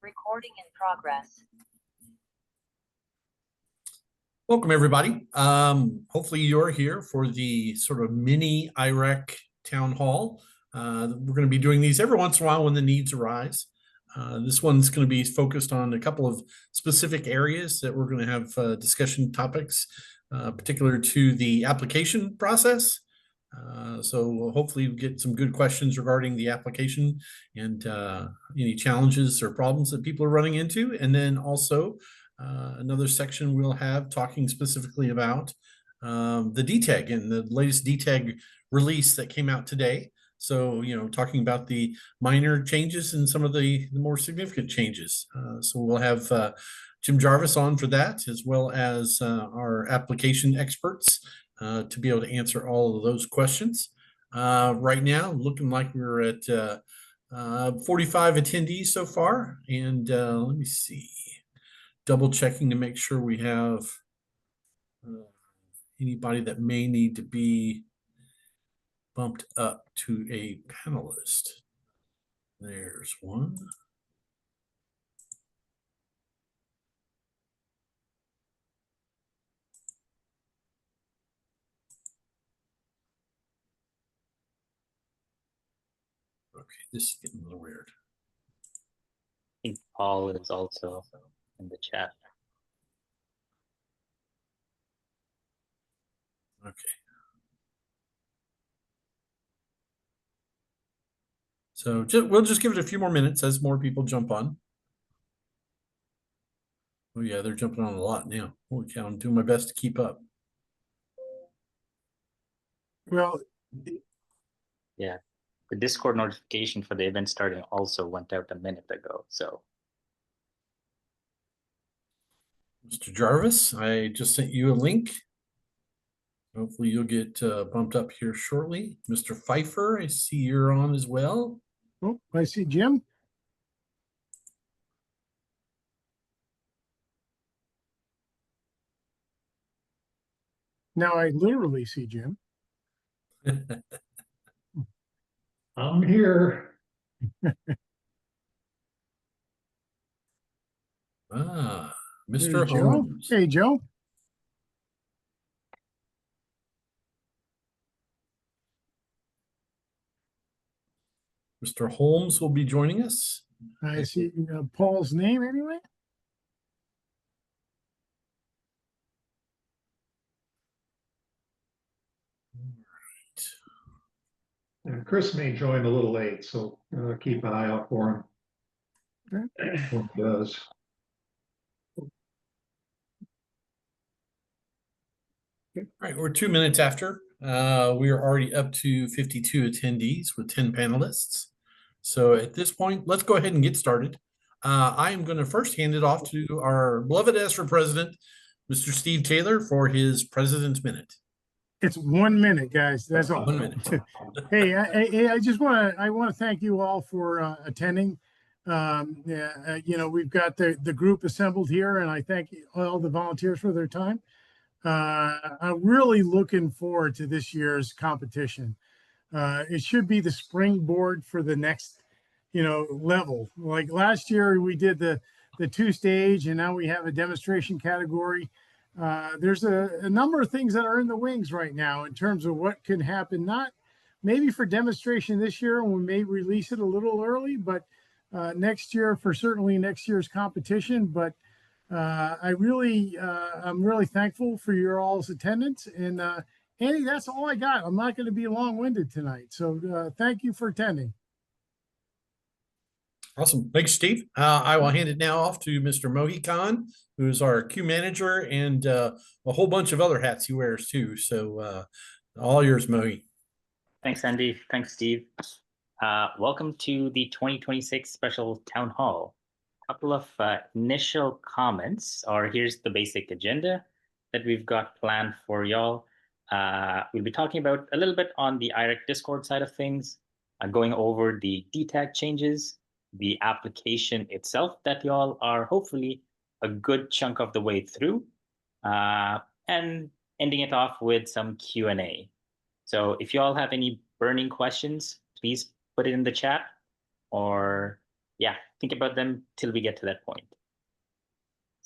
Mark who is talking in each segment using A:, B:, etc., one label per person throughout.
A: Recording in progress.
B: Welcome, everybody. Hopefully you're here for the sort of mini IREC town hall. We're going to be doing these every once in a while when the needs arise. This one's going to be focused on a couple of specific areas that we're going to have discussion topics, particular to the application process. So we'll hopefully get some good questions regarding the application and any challenges or problems that people are running into. And then also another section we'll have talking specifically about the DTEG and the latest DTEG release that came out today. So, talking about the minor changes and some of the more significant changes. So we'll have Jim Jarvis on for that, as well as our application experts to be able to answer all of those questions. Right now, looking like we're at 45 attendees so far. And let me see, double checking to make sure we have anybody that may need to be bumped up to a panelist. There's one. Okay, this is getting a little weird.
C: I think Paul is also in the chat.
B: Okay. So we'll just give it a few more minutes as more people jump on. Oh yeah, they're jumping on a lot now. Holy cow, I'm doing my best to keep up.
D: Well,
C: Yeah, the Discord notification for the event starting also went out a minute ago. So,
B: Mr. Jarvis, I just sent you a link. Hopefully you'll get bumped up here shortly. Mr. Pfeiffer, I see you're on as well.
D: oh, I see Jim. Now I literally see Jim.
E: I'm here.
B: Ah,
D: There's
B: Mr.
D: Joe.
B: Holmes.
D: Hey, Joe.
B: Mr. Holmes will be joining us.
D: I see Paul's name anyway.
E: And Chris may join a little late, so keep an eye out for him. When he does.
B: All right, we're 2 minutes after. We are already up to 52 attendees with 10 panelists. So at this point, let's go ahead and get started. I am going to first hand it off to our beloved ESRA president, Mr. Steve Taylor, for his President's Minute.
D: It's 1 minute, guys. That's all.
B: 1 minute.
D: Hey, I just want to thank you all for attending. We've got the group assembled here, and I thank all the volunteers for their time. I'm really looking forward to this year's competition. It should be the springboard for the next, level. Like last year, we did the 2-stage, and now we have a demonstration category. There's a number of things that are in the wings right now in terms of what can happen, not maybe for demonstration this year, and we may release it a little early, but next year for certainly next year's competition. But I'm really thankful for your all's attendance. And Andy, that's all I got. I'm not going to be long-winded tonight. So thank you for attending.
B: Awesome. Thanks, Steve. I will hand it now off to Mr. Mohican, who is our queue manager, and a whole bunch of other hats he wears too. So all yours, Mohi.
C: thanks, Andy. Thanks, Steve. Welcome to the 2026 Special Town Hall. A couple of initial comments, or here's the basic agenda that we've got planned for y'all. We'll be talking about a little bit on the IREC Discord side of things, going over the DTEG changes, the application itself that y'all are hopefully a good chunk of the way through, and ending it off with some Q&A. So if y'all have any burning questions, please put it in the chat, or yeah, think about them till we get to that point.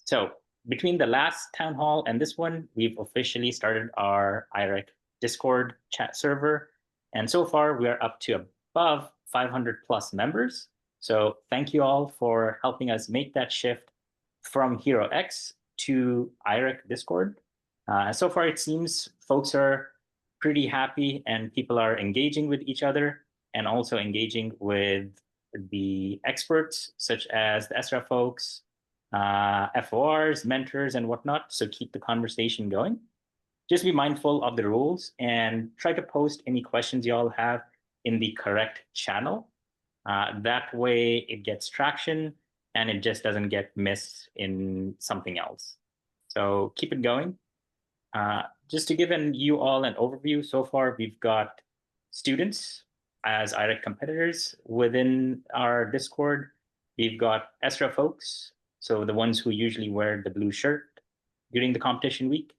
C: So between the last town hall and this one, we've officially started our IREC Discord chat server. And so far we are up to above 500 plus members. So thank you all for helping us make that shift from HeroX to IREC Discord. So far it seems folks are pretty happy and people are engaging with each other and also engaging with the experts such as the ESRA folks, FORs, mentors, and whatnot. So keep the conversation going. Just be mindful of the rules and try to post any questions you all have in the correct channel. That way it gets traction and it just doesn't get missed in something else. So keep it going. Just to give you all an overview, so far we've got students as IREC competitors within our Discord. We've got ESRA folks, so the ones who usually wear the blue shirt during the competition week,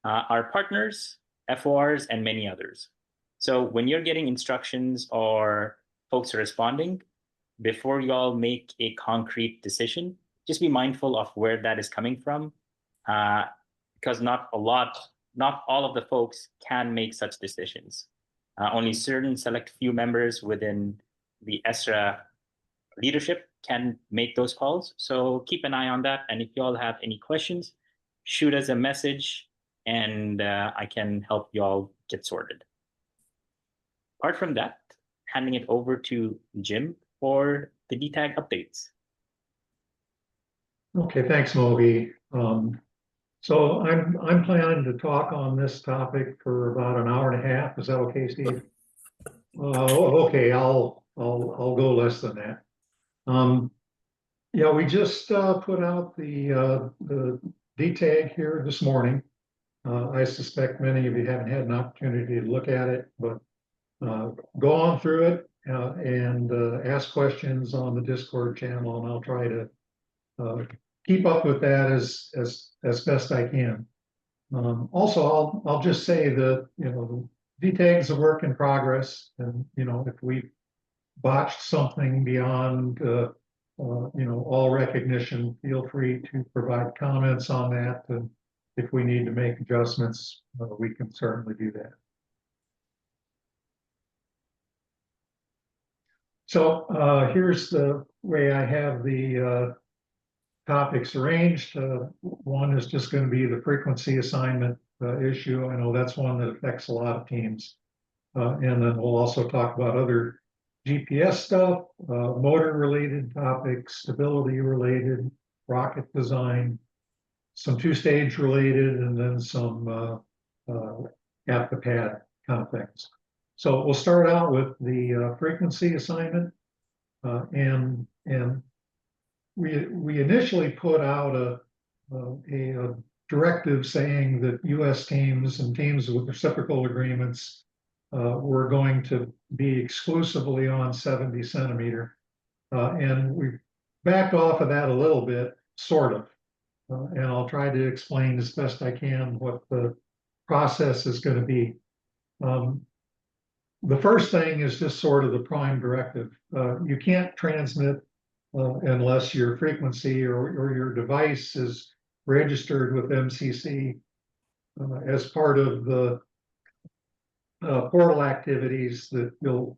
C: our partners, FORs, and many others. So when you're getting instructions or folks are responding, before you all make a concrete decision, just be mindful of where that is coming from, because not all of the folks can make such decisions. Only certain select few members within the ESRA leadership can make those calls. So keep an eye on that. And if you all have any questions, shoot us a message and I can help you all get sorted. Apart from that, handing it over to Jim for the DTEG updates.
E: Okay, thanks, Moby. So I'm planning to talk on this topic for about an hour and a half. Is that okay, Steve? Okay, I'll go less than that. Yeah, we just put out the DTEG here this morning. I suspect many of you haven't had an opportunity to look at it, but go on through it and ask questions on the Discord channel, and I'll try to keep up with that as best I can. Also, I'll just say that the DTEG is a work in progress, and if we botched something beyond all recognition, feel free to provide comments on that, and if we need to make adjustments, we can certainly do that. So here's the way I have the topics arranged. One is just going to be the frequency assignment issue. I know that's one that affects a lot of teams. And then we'll also talk about other GPS stuff, motor related topics, stability related, rocket design, some two-stage related, and then some at the pad kind of things. So we'll start out with the frequency assignment, and we initially put out a directive saying that U.S. teams and teams with reciprocal agreements were going to be exclusively on 70 centimeter, and we backed off of that a little bit, sort of, and I'll try to explain as best I can what the process is going to be. The first thing is just sort of the prime directive. You can't transmit unless your frequency or your device is registered with MCC as part of the portal activities that you'll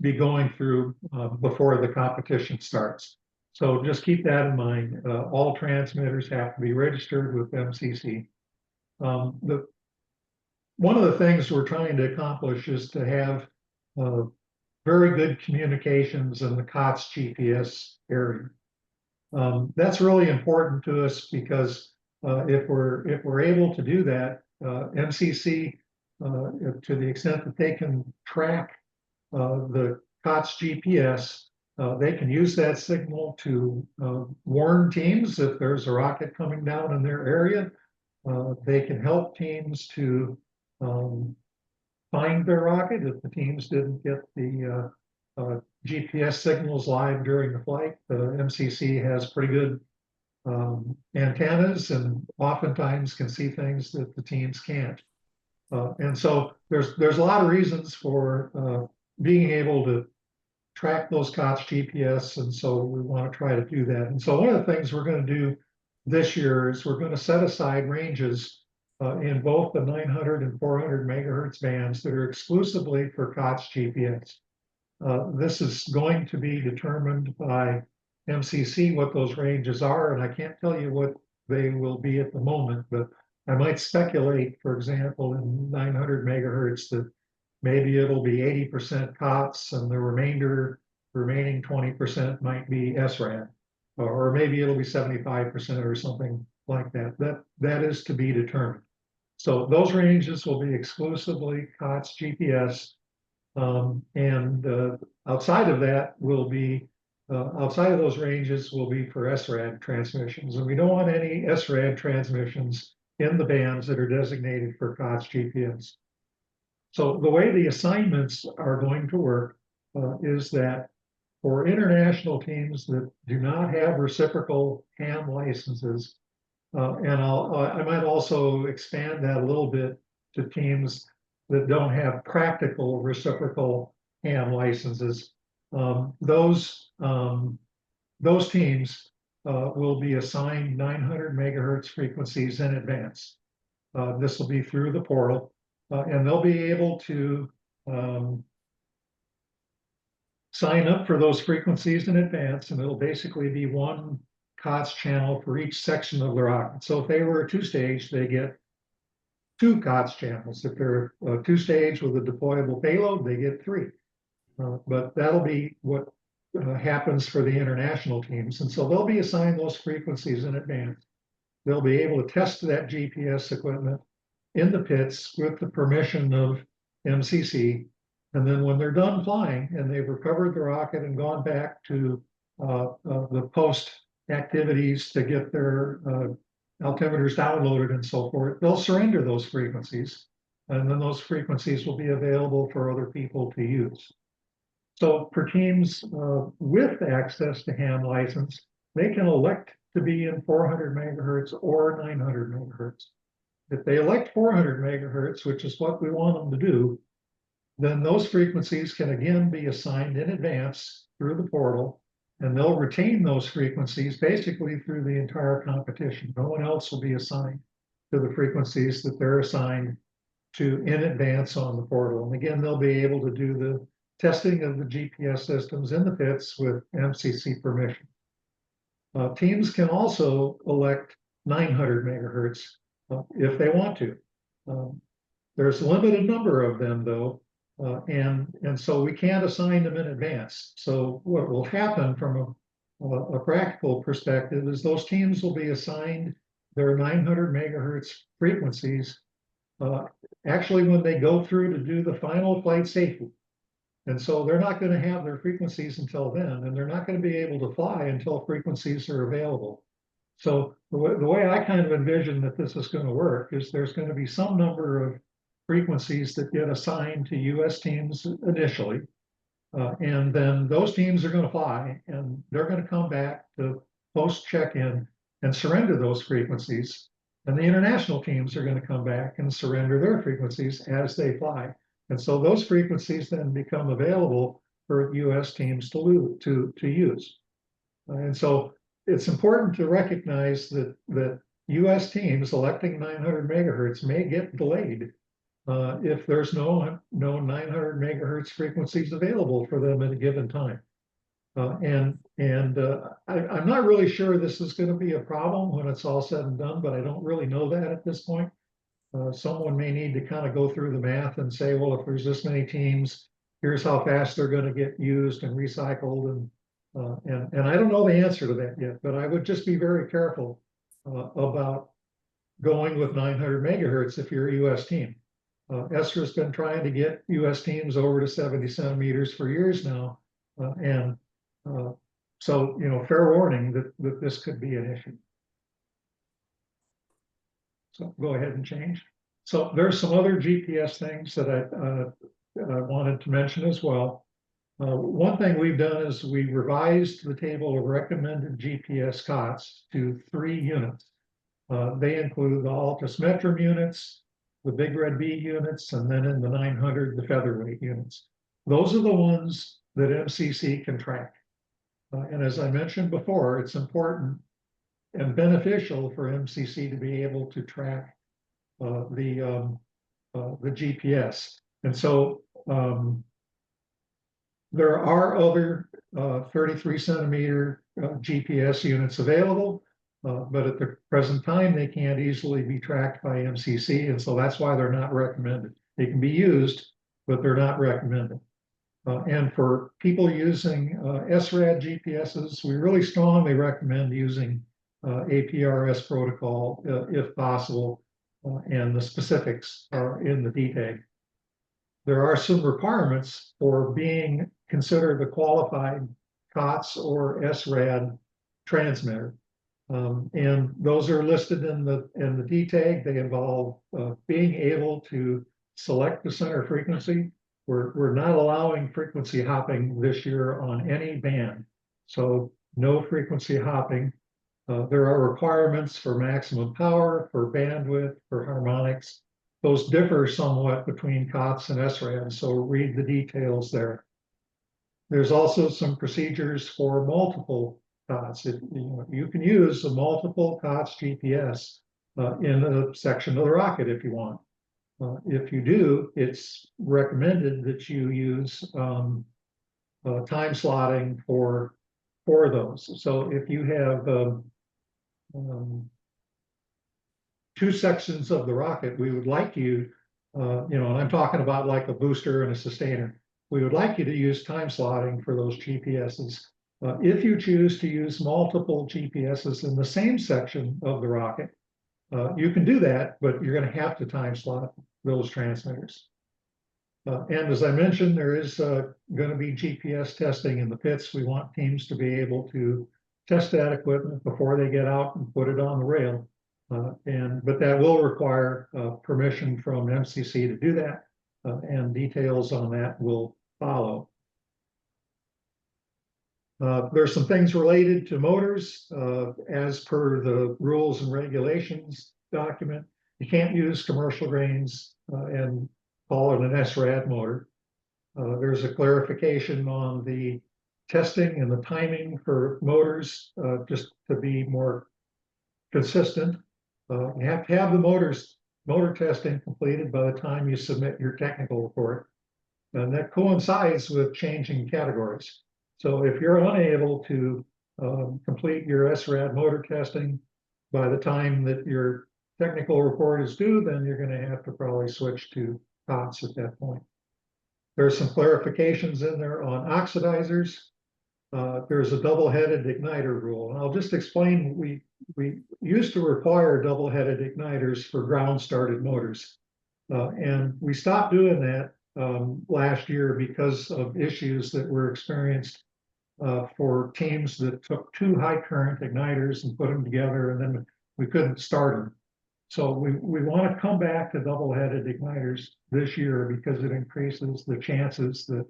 E: be going through before the competition starts. So just keep that in mind. All transmitters have to be registered with MCC. One of the things we're trying to accomplish is to have very good communications in the COTS GPS area. That's really important to us because if we're able to do that, MCC, to the extent that they can track the COTS GPS, they can use that signal to warn teams if there's a rocket coming down in their area. They can help teams to find their rocket if the teams didn't get the GPS signals live during the flight. The MCC has pretty good antennas and oftentimes can see things that the teams can't. And so there's a lot of reasons for being able to track those COTS GPS, and so we want to try to do that. And so one of the things we're going to do this year is we're going to set aside ranges in both the 900 and 400 megahertz bands that are exclusively for COTS GPS. This is going to be determined by MCC what those ranges are, and I can't tell you what they will be at the moment, but I might speculate, for example, in 900 megahertz that maybe it'll be 80% COTS and the remaining 20% might be SRAD, or maybe it'll be 75% or something like that. That is to be determined. So those ranges will be exclusively COTS GPS, and outside of that will be outside of those ranges will be for SRAD transmissions, and we don't want any SRAD transmissions in the bands that are designated for COTS GPS. So the way the assignments are going to work is that for international teams that do not have reciprocal ham licenses, and I might also expand that a little bit to teams that don't have practical reciprocal ham licenses, those teams will be assigned 900 megahertz frequencies in advance. This will be through the portal, and they'll be able to sign up for those frequencies in advance, and it'll basically be one COTS channel for each section of the rocket. So if they were a two-stage, they get 2 COTS channels. If they're a two-stage with a deployable payload, they get 3. But that'll be what happens for the international teams. And so they'll be assigned those frequencies in advance. They'll be able to test that GPS equipment in the pits with the permission of MCC. And then when they're done flying and they've recovered the rocket and gone back to the post activities to get their altimeters downloaded and so forth, they'll surrender those frequencies. And then those frequencies will be available for other people to use. So for teams with access to ham license, they can elect to be in 400 megahertz or 900 megahertz. If they elect 400 megahertz, which is what we want them to do, then those frequencies can again be assigned in advance through the portal, and they'll retain those frequencies basically through the entire competition. No one else will be assigned to the frequencies that they're assigned to in advance on the portal. And again, they'll be able to do the testing of the GPS systems in the pits with MCC permission. Teams can also elect 900 megahertz if they want to. There's a limited number of them though, and so we can't assign them in advance. So what will happen from a practical perspective is those teams will be assigned their 900 megahertz frequencies actually when they go through to do the final flight safety. And so they're not going to have their frequencies until then, and they're not going to be able to fly until frequencies are available. So the way I kind of envision that this is going to work is there's going to be some number of frequencies that get assigned to US teams initially, and then those teams are going to fly, and they're going to come back to post check-in and surrender those frequencies. And the international teams are going to come back and surrender their frequencies as they fly. And so those frequencies then become available for US teams to use. And so it's important to recognize that US teams electing 900 megahertz may get delayed if there's no 900 megahertz frequencies available for them at a given time. I'm not really sure this is going to be a problem when it's all said and done, but I don't really know that at this point. Someone may need to kind of go through the math and say, well, if there's this many teams, here's how fast they're going to get used and recycled. And I don't know the answer to that yet, but I would just be very careful about going with 900 megahertz if you're a US team. ESRA's been trying to get US teams over to 70 centimeters for years now. So, you know, fair warning that this could be an issue. So go ahead and change. So there's some other GPS things that I wanted to mention as well. One thing we've done is we revised the table of recommended GPS COTS to 3 units. They include the Altus Metrum units, the Big Red B units, and then in the 900, the featherweight units. Those are the ones that MCC can track. And as I mentioned before, it's important and beneficial for MCC to be able to track the GPS. And so there are other 33 centimeter GPS units available, but at the present time, they can't easily be tracked by MCC. And so that's why they're not recommended. They can be used, but they're not recommended. And for people using SRAD GPSs, we really strongly recommend using APRS protocol if possible, and the specifics are in the DTEG. There are some requirements for being considered a qualified COTS or SRAD transmitter. And those are listed in the DTEG. They involve being able to select the center frequency. We're not allowing frequency hopping this year on any band, so no frequency hopping. There are requirements for maximum power, for bandwidth, for harmonics. Those differ somewhat between COTS and SRAD, so read the details there. There's also some procedures for multiple COTS. You can use a multiple COTS GPS in a section of the rocket if you want. If you do, it's recommended that you use time slotting for those. So if you have two sections of the rocket, we would like you, and I'm talking about like a booster and a sustainer. We would like you to use time slotting for those GPSs. If you choose to use multiple GPSs in the same section of the rocket, you can do that, but you're going to have to time slot those transmitters. And as I mentioned, there is going to be GPS testing in the pits. We want teams to be able to test that equipment before they get out and put it on the rail. But that will require permission from MCC to do that, and details on that will follow. There's some things related to motors. As per the rules and regulations document, you can't use commercial grains and call it an SRAD motor. There's a clarification on the testing and the timing for motors, just to be more consistent. You have to have the motor testing completed by the time you submit your technical report. And that coincides with changing categories. So if you're unable to complete your SRAD motor testing by the time that your technical report is due, then you're going to have to probably switch to COTS at that point. There's some clarifications in there on oxidizers. There's a double-headed igniter rule. And I'll just explain, we used to require double-headed igniters for ground-started motors. And we stopped doing that last year because of issues that were experienced for teams that took two high current igniters and put them together, and then we couldn't start them. So we want to come back to double-headed igniters this year because it increases the chances that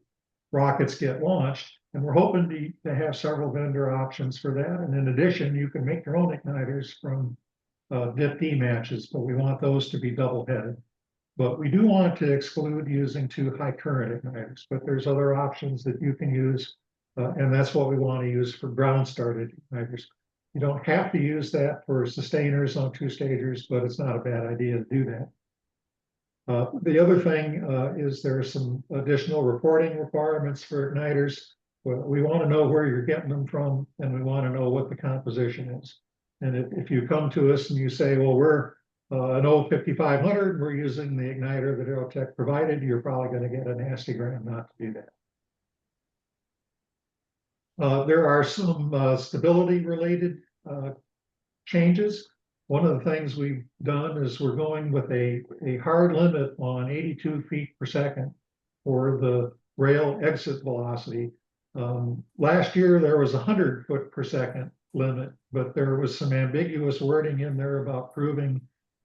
E: rockets get launched. And we're hoping to have several vendor options for that. And in addition, you can make your own igniters from DTEG matches, but we want those to be double-headed. But we do want to exclude using two high current igniters, but there's other options that you can use. And that's what we want to use for ground started igniters. You don't have to use that for sustainers on two stagers, but it's not a bad idea to do that. The other thing is there are some additional reporting requirements for igniters. We want to know where you're getting them from, and we want to know what the composition is. And if you come to us and you say, well, we're an old 5500, we're using the igniter that Aerotech provided, you're probably going to get a nasty gram not to do that. There are some stability related changes. One of the things we've done is we're going with a hard limit on 82 feet per second for the rail exit velocity. Last year there was 100 foot per second limit, but there was some ambiguous wording in there about proving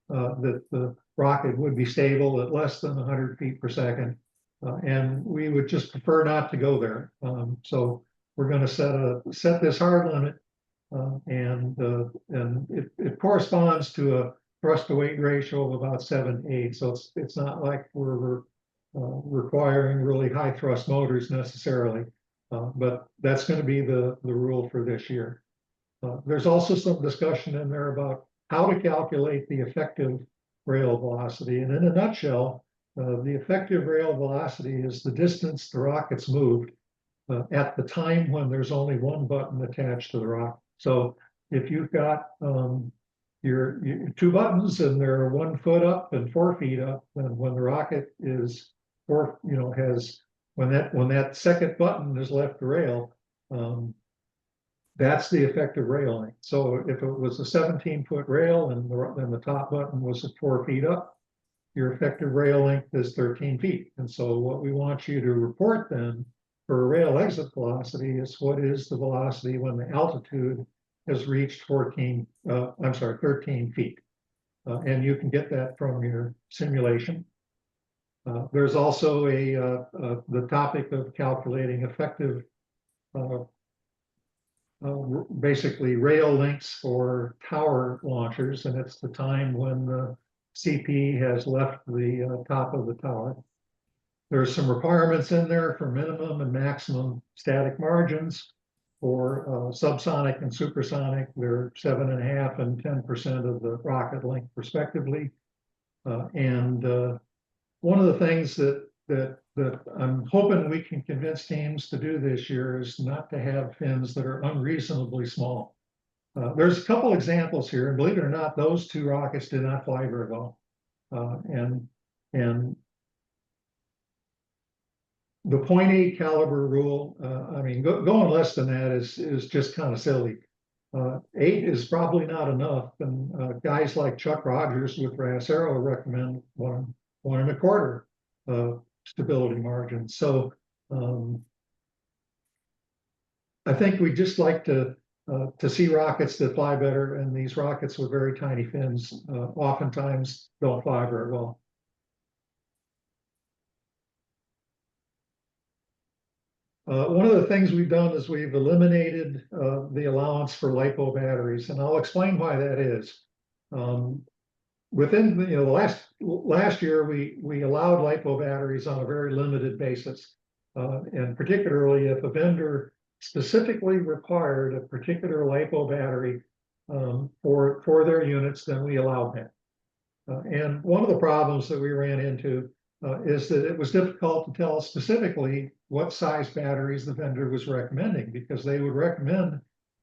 E: that the rocket would be stable at less than 100 feet per second. And we would just prefer not to go there. So we're going to set this hard limit, and it corresponds to a thrust to weight ratio of about 7:8. So it's not like we're requiring really high thrust motors necessarily. But that's going to be the rule for this year. There's also some discussion in there about how to calculate the effective rail velocity. And in a nutshell, the effective rail velocity is the distance the rocket's moved at the time when there's only one button attached to the rocket. So if you've got your two buttons and they're 1 foot up and 4 feet up, then when the rocket is when that second button is left the rail, that's the effective rail length. So if it was a 17-foot rail and the top button was at 4 feet up, your effective rail length is 13 feet. And so what we want you to report then for a rail exit velocity is what is the velocity when the altitude has reached 13 feet. And you can get that from your simulation. There's also the topic of calculating effective basically rail lengths for tower launchers, and it's the time when the CP has left the top of the tower. There's some requirements in there for minimum and maximum static margins for subsonic and supersonic. They're 7.5% and 10% of the rocket length respectively. One of the things that I'm hoping we can convince teams to do this year is not to have fins that are unreasonably small. There's a couple examples here, and believe it or not, those two rockets did not fly very well. And the 0.8 caliber rule, I mean, going less than that is just kind of silly. 8 is probably not enough, and guys like Chuck Rogers with Brass Arrow recommend 1.25 stability margin. So I think we just like to see rockets that fly better, and these rockets with very tiny fins oftentimes don't fly very well. One of the things we've done is we've eliminated the allowance for LiPo batteries, and I'll explain why that is. Within the last year, we allowed LiPo batteries on a very limited basis, and particularly if a vendor specifically required a particular LiPo battery for their units, then we allowed that. And one of the problems that we ran into is that it was difficult to tell specifically what size batteries the vendor was recommending, because they would recommend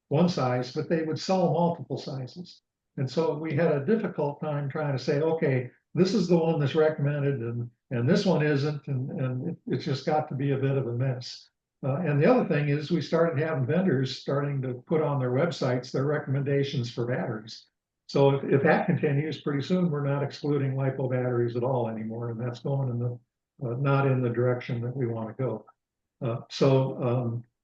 E: one size, but they would sell multiple sizes. And so we had a difficult time trying to say, okay, this is the one that's recommended and this one isn't, and it's just got to be a bit of a mess. And the other thing is we started having vendors starting to put on their websites their recommendations for batteries. So if that continues, pretty soon we're not excluding LiPo batteries at all anymore, and that's going in the not in the direction that we want to go.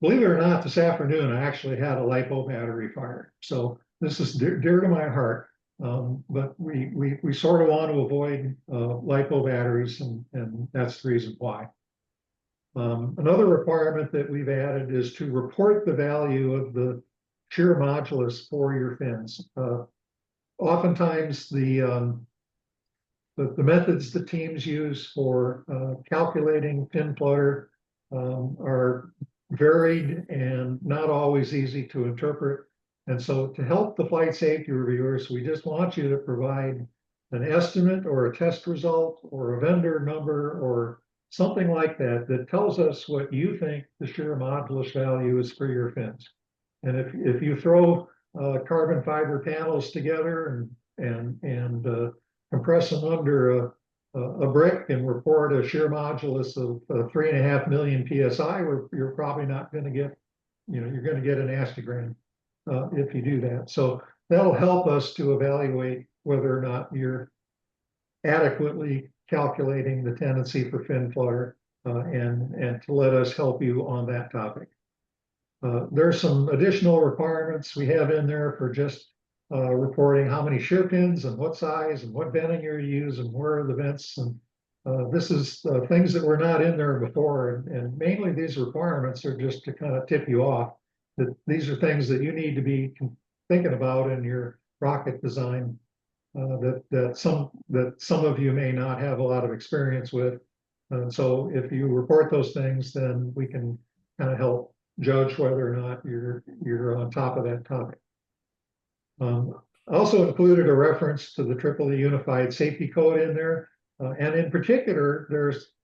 E: Believe it or not, this afternoon I actually had a LiPo battery fire. So this is dear to my heart, but we sort of want to avoid LiPo batteries, and that's the reason why. Another requirement that we've added is to report the value of the shear modulus for your fins. Oftentimes the methods the teams use for calculating fin flutter are varied and not always easy to interpret. And so to help the flight safety reviewers, we just want you to provide an estimate or a test result or a vendor number or something like that that tells us what you think the shear modulus value is for your fins. And if you throw carbon fiber panels together and compress them under a brick and report a shear modulus of 3.5 million psi, you're probably not going to get, you're going to get an asterogram if you do that. So that'll help us to evaluate whether or not you're adequately calculating the tendency for fin flutter and to let us help you on that topic. There's some additional requirements we have in there for just reporting how many shear pins and what size and what venting you're using and where are the vents. And this is things that were not in there before. And mainly these requirements are just to kind of tip you off that these are things that you need to be thinking about in your rocket design that some of you may not have a lot of experience with. So if you report those things, then we can kind of help judge whether or not you're on top of that topic. I also included a reference to the IEEE Unified Safety Code in there. And in particular,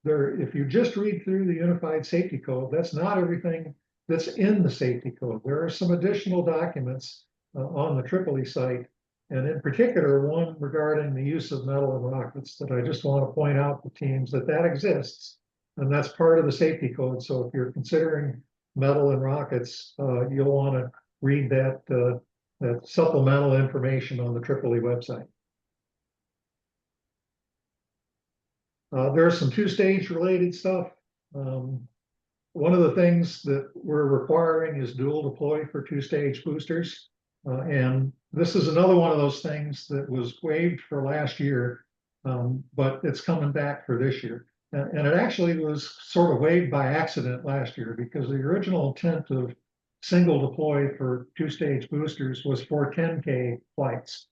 E: if you just read through the Unified Safety Code, that's not everything that's in the safety code. There are some additional documents on the IEEE site, and in particular, one regarding the use of metal in rockets that I just want to point out to teams that exists, and that's part of the safety code. So if you're considering metal in rockets, you'll want to read that supplemental information on the IEEE website. There's some two-stage related stuff. One of the things that we're requiring is dual deploy for two-stage boosters. And this is another one of those things that was waived for last year, but it's coming back for this year. And it actually was sort of waived by accident last year because the original intent of single deploy for two-stage boosters was for 10K flights.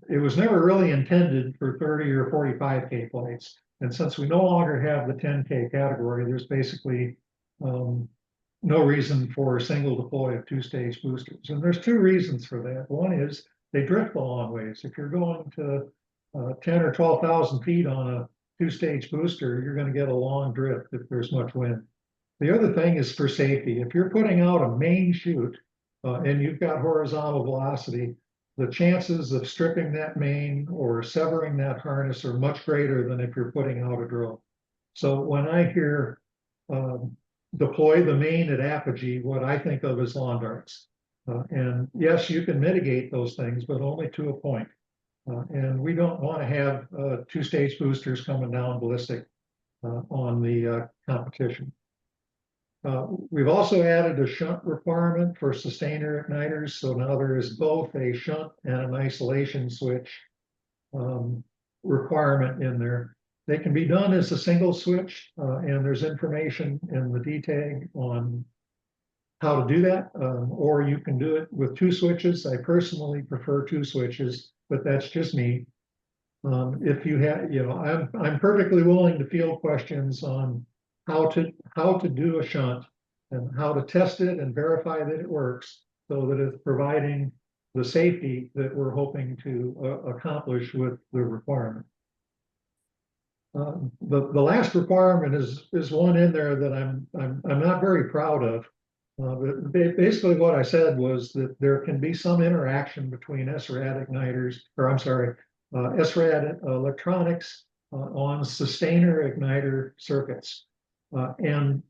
E: It was never really intended for 30 or 45K flights. And since we no longer have the 10K category, there's basically no reason for a single deploy of two-stage boosters. And there's two reasons for that. One is they drift a long ways. If you're going to 10 or 12,000 feet on a two-stage booster, you're going to get a long drift if there's much wind. The other thing is for safety. If you're putting out a main chute and you've got horizontal velocity, the chances of stripping that main or severing that harness are much greater than if you're putting out a drill. So when I hear deploy the main at apogee, what I think of is lawn darts. And yes, you can mitigate those things, but only to a point. And we don't want to have two-stage boosters coming down ballistic on the competition. We've also added a shunt requirement for sustainer igniters. So now there is both a shunt and an isolation switch requirement in there. They can be done as a single switch, and there's information in the DTEG on how to do that, or you can do it with two switches. I personally prefer two switches, but that's just me. If you have, I'm perfectly willing to field questions on how to do a shunt and how to test it and verify that it works so that it's providing the safety that we're hoping to accomplish with the requirement. The last requirement is one in there that I'm not very proud of. But basically what I said was that there can be some interaction between SRAD igniters, or I'm sorry, SRAD electronics on sustainer igniter circuits. And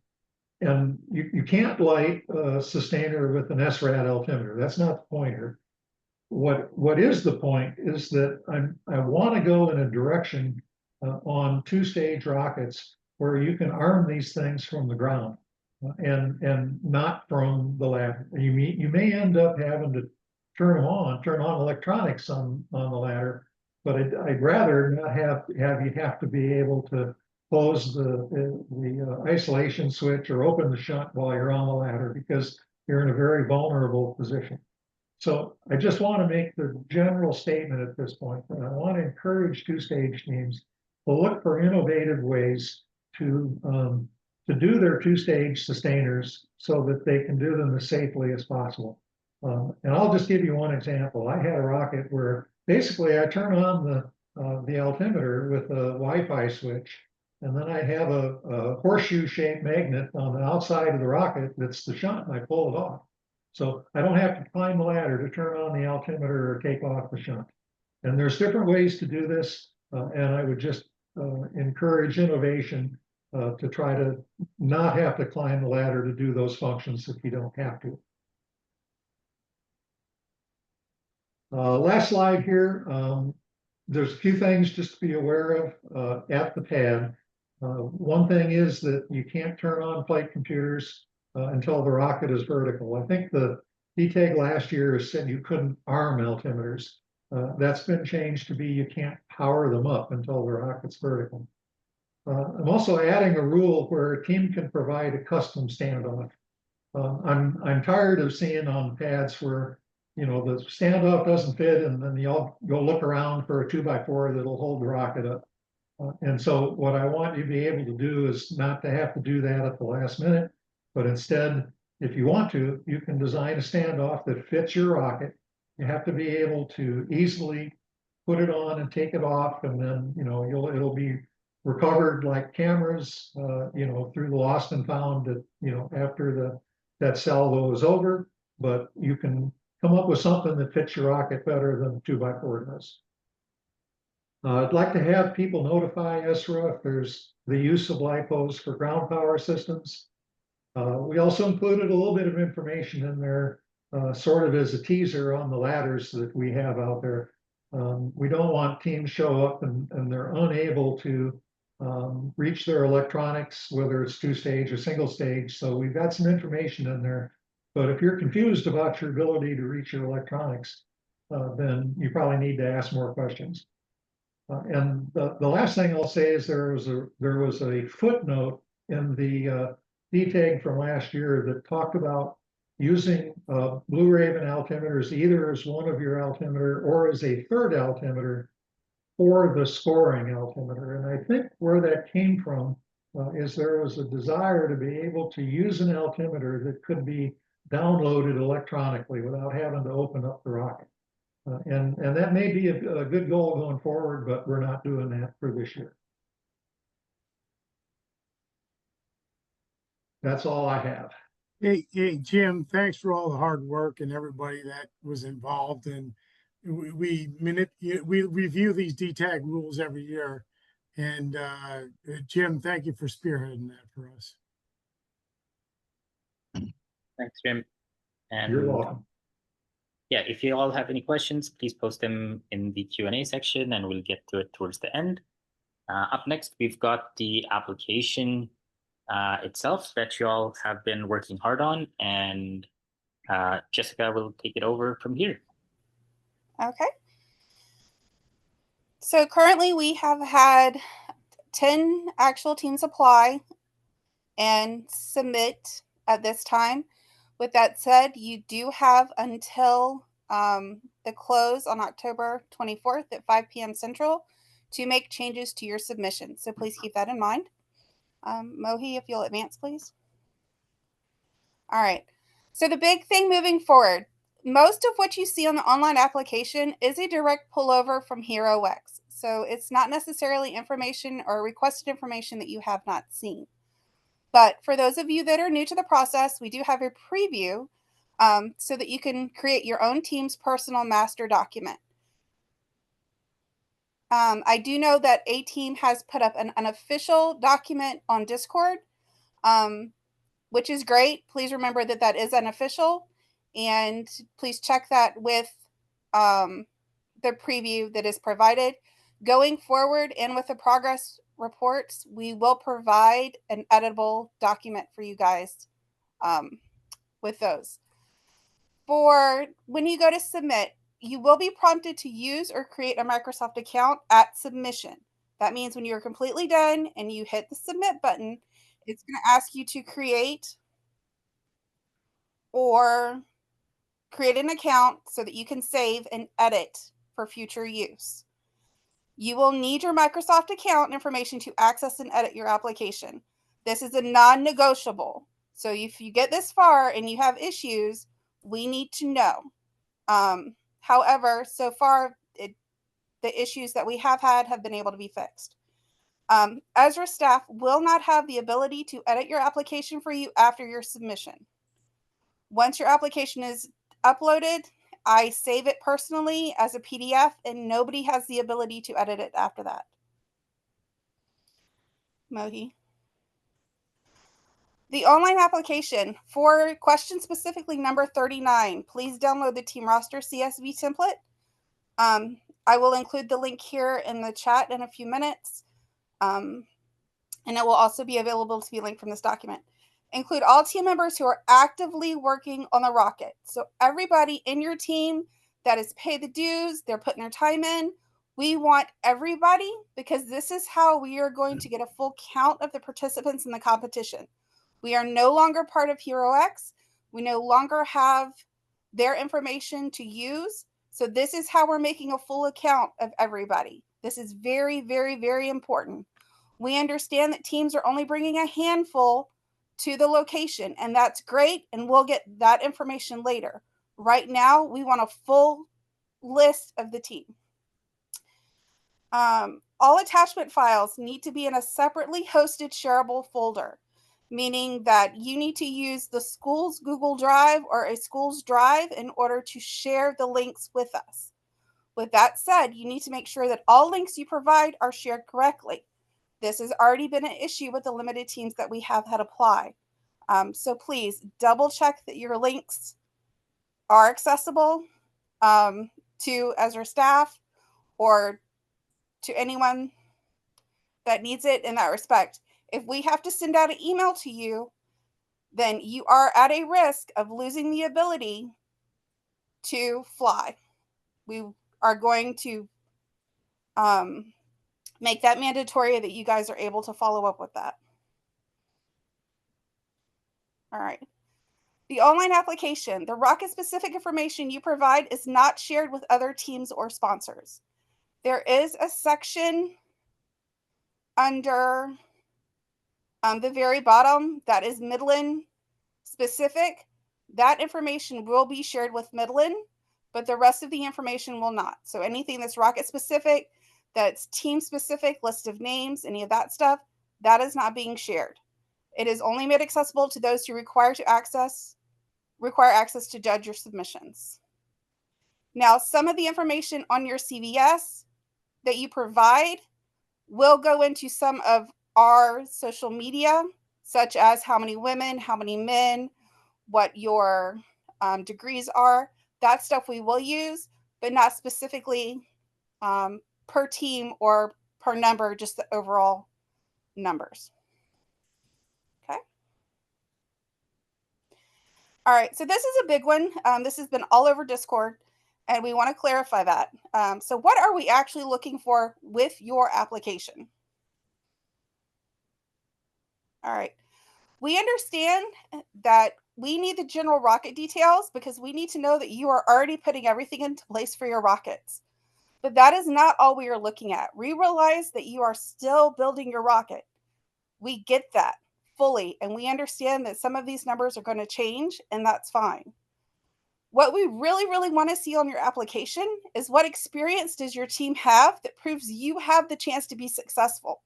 E: you can't light a sustainer with an SRAD altimeter. That's not the point here. What is the point is that I want to go in a direction on two-stage rockets where you can arm these things from the ground and not from the ladder. You may end up having to turn on electronics on the ladder, but I'd rather not have you have to be able to close the isolation switch or open the shunt while you're on the ladder because you're in a very vulnerable position. So I just want to make the general statement at this point that I want to encourage two-stage teams to look for innovative ways to do their two-stage sustainers so that they can do them as safely as possible. And I'll just give you one example. I had a rocket where basically I turn on the altimeter with a Wi-Fi switch, and then I have a horseshoe-shaped magnet on the outside of the rocket that's the shunt, and I pull it off. So I don't have to climb the ladder to turn on the altimeter or take off the shunt. And there's different ways to do this, and I would just encourage innovation to try to not have to climb the ladder to do those functions if you don't have to. Last slide here. There's a few things just to be aware of at the pad. One thing is that you can't turn on flight computers until the rocket is vertical. I think the DTEG last year said you couldn't arm altimeters. That's been changed to be you can't power them up until the rocket's vertical. I'm also adding a rule where a team can provide a custom standoff. I'm tired of seeing on pads where the standoff doesn't fit, and then you all go look around for a 2x4 that'll hold the rocket up. And so what I want you to be able to do is not to have to do that at the last minute, But instead, if you want to, you can design a standoff that fits your rocket. You have to be able to easily put it on and take it off, and then, you know, it'll be recovered like cameras, you know, through the lost and found that, you know, after that salvo is over. But you can come up with something that fits your rocket better than 2x4 does. I'd like to have people notify ESRA if there's the use of LiPos for ground power systems. We also included a little bit of information in there, sort of as a teaser on the ladders that we have out there. We don't want teams show up and they're unable to reach their electronics, whether it's 2-stage or single stage. So we've got some information in there. But if you're confused about your ability to reach your electronics, then you probably need to ask more questions. And the last thing I'll say is there was a footnote in the DTEG from last year that talked about using Blue Raven altimeters either as one of your altimeter or as a third altimeter for the scoring altimeter. And I think where that came from is there was a desire to be able to use an altimeter that could be downloaded electronically without having to open up the rocket. And that may be a good goal going forward, but we're not doing that for this year. That's all I have.
D: Hey, Jim, thanks for all the hard work and everybody that was involved. And we review these DTAG rules every year. And Jim, thank you for spearheading that for us.
C: Thanks, Jim. And
E: You're welcome.
C: yeah, if you all have any questions, please post them in the Q&A section and we'll get to it towards the end. Up next, we've got the application itself that you all have been working hard on, and Jessica will take it over from here.
F: Okay. So currently we have had 10 actual teams apply and submit at this time. With that said, you do have until the close on October 24th at 5 p.m. Central to make changes to your submission. So please keep that in mind. Mohi, if you'll advance, please. All right. So the big thing moving forward, most of what you see on the online application is a direct pullover from HeroX. So it's not necessarily information or requested information that you have not seen. But for those of you that are new to the process, we do have a preview so that you can create your own team's personal master document. I do know that a team has put up an unofficial document on Discord, which is great. Please remember that that is unofficial, and please check that with the preview that is provided. Going forward and with the progress reports, we will provide an editable document for you guys with those. For when you go to submit, you will be prompted to use or create a Microsoft account at submission. That means when you're completely done and you hit the submit button, it's going to ask you to create or create an account so that you can save and edit for future use. You will need your Microsoft account information to access and edit your application. This is a non-negotiable. So if you get this far and you have issues, we need to know. However, so far, the issues that we have had have been able to be fixed. Ezra staff will not have the ability to edit your application for you after your submission. Once your application is uploaded, I save it personally as a PDF, and nobody has the ability to edit it after that. Mohi. The online application for question specifically number 39, please download the team roster CSV template. I will include the link here in the chat in a few minutes. And it will also be available to be linked from this document. Include all team members who are actively working on the rocket. So everybody in your team that is paid the dues, they're putting their time in. We want everybody, because this is how we are going to get a full count of the participants in the competition. We are no longer part of HeroX. We no longer have their information to use. So this is how we're making a full account of everybody. This is very, very, very important. We understand that teams are only bringing a handful to the location, and that's great, and we'll get that information later. Right now, we want a full list of the team. All attachment files need to be in a separately hosted shareable folder, meaning that you need to use the school's Google Drive or a school's Drive in order to share the links with us. With that said, you need to make sure that all links you provide are shared correctly. This has already been an issue with the limited teams that we have had apply. So please double check that your links are accessible to Ezra staff or to anyone that needs it in that respect. If we have to send out an email to you, then you are at a risk of losing the ability to fly. We are going to make that mandatory that you guys are able to follow up with that. All right. The online application, the rocket specific information you provide is not shared with other teams or sponsors. There is a section under the very bottom that is Midland specific. That information will be shared with Midland, but the rest of the information will not. So anything that's rocket specific, that's team specific, list of names, any of that stuff, that is not being shared. It is only made accessible to those who require access to judge your submissions. Now, some of the information on your CVS that you provide will go into some of our social media, such as how many women, how many men, what your degrees are. That stuff we will use, but not specifically per team or per number, just the overall numbers. Okay. All right, so this is a big one. This has been all over Discord, and we want to clarify that. So what are we actually looking for with your application? All right, we understand that we need the general rocket details because we need to know that you are already putting everything into place for your rockets. But that is not all we are looking at. We realize that you are still building your rocket. We get that fully, and we understand that some of these numbers are going to change, and that's fine. What we really, really want to see on your application is what experience does your team have that proves you have the chance to be successful?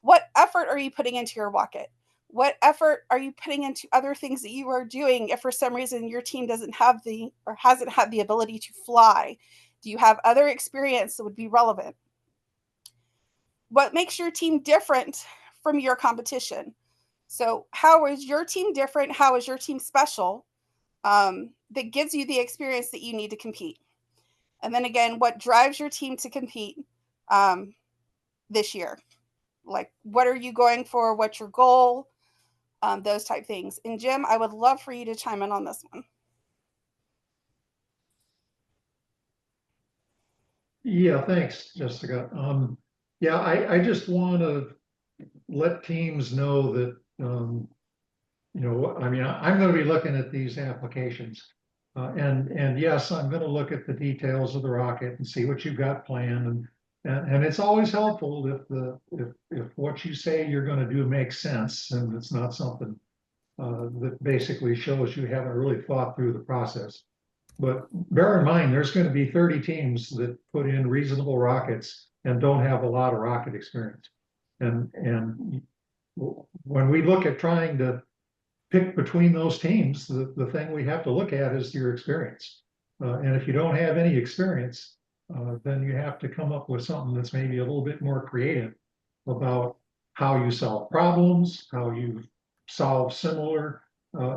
F: What effort are you putting into your rocket? What effort are you putting into other things that you are doing if for some reason your team doesn't have the or hasn't had the ability to fly? Do you have other experience that would be relevant? What makes your team different from your competition? So how is your team different? How is your team special that gives you the experience that you need to compete? And then again, what drives your team to compete this year? Like, what are you going for? What's your goal? Those type things. And Jim, I would love for you to chime in on this one.
E: Yeah, thanks, Jessica. Yeah, I just want to let teams know that, you know, I mean, I'm going to be looking at these applications. And yes, I'm going to look at the details of the rocket and see what you've got planned. And it's always helpful if what you say you're going to do makes sense and it's not something that basically shows you haven't really thought through the process. But bear in mind, there's going to be 30 teams that put in reasonable rockets and don't have a lot of rocket experience. And when we look at trying to pick between those teams, the thing we have to look at is your experience. And if you don't have any experience, then you have to come up with something that's maybe a little bit more creative about how you solve problems, how you solve similar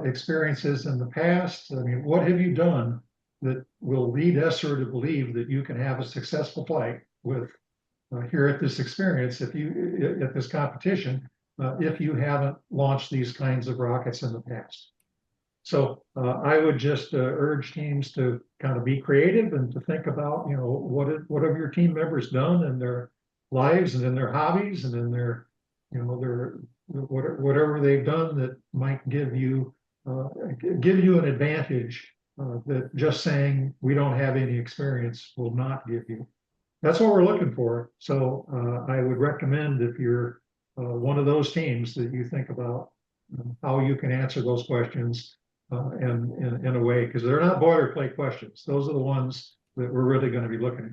E: experiences in the past. I mean, what have you done that will lead ESSER to believe that you can have a successful flight with here at this experience, if you at this competition, if you haven't launched these kinds of rockets in the past. So I would just urge teams to kind of be creative and to think about, you know, what have your team members done in their lives and in their hobbies and in their, you know, their whatever they've done that might give you an advantage that just saying we don't have any experience will not give you. That's what we're looking for. So I would recommend if you're one of those teams that you think about how you can answer those questions in a way, because they're not boilerplate questions. Those are the ones that we're really going to be looking at.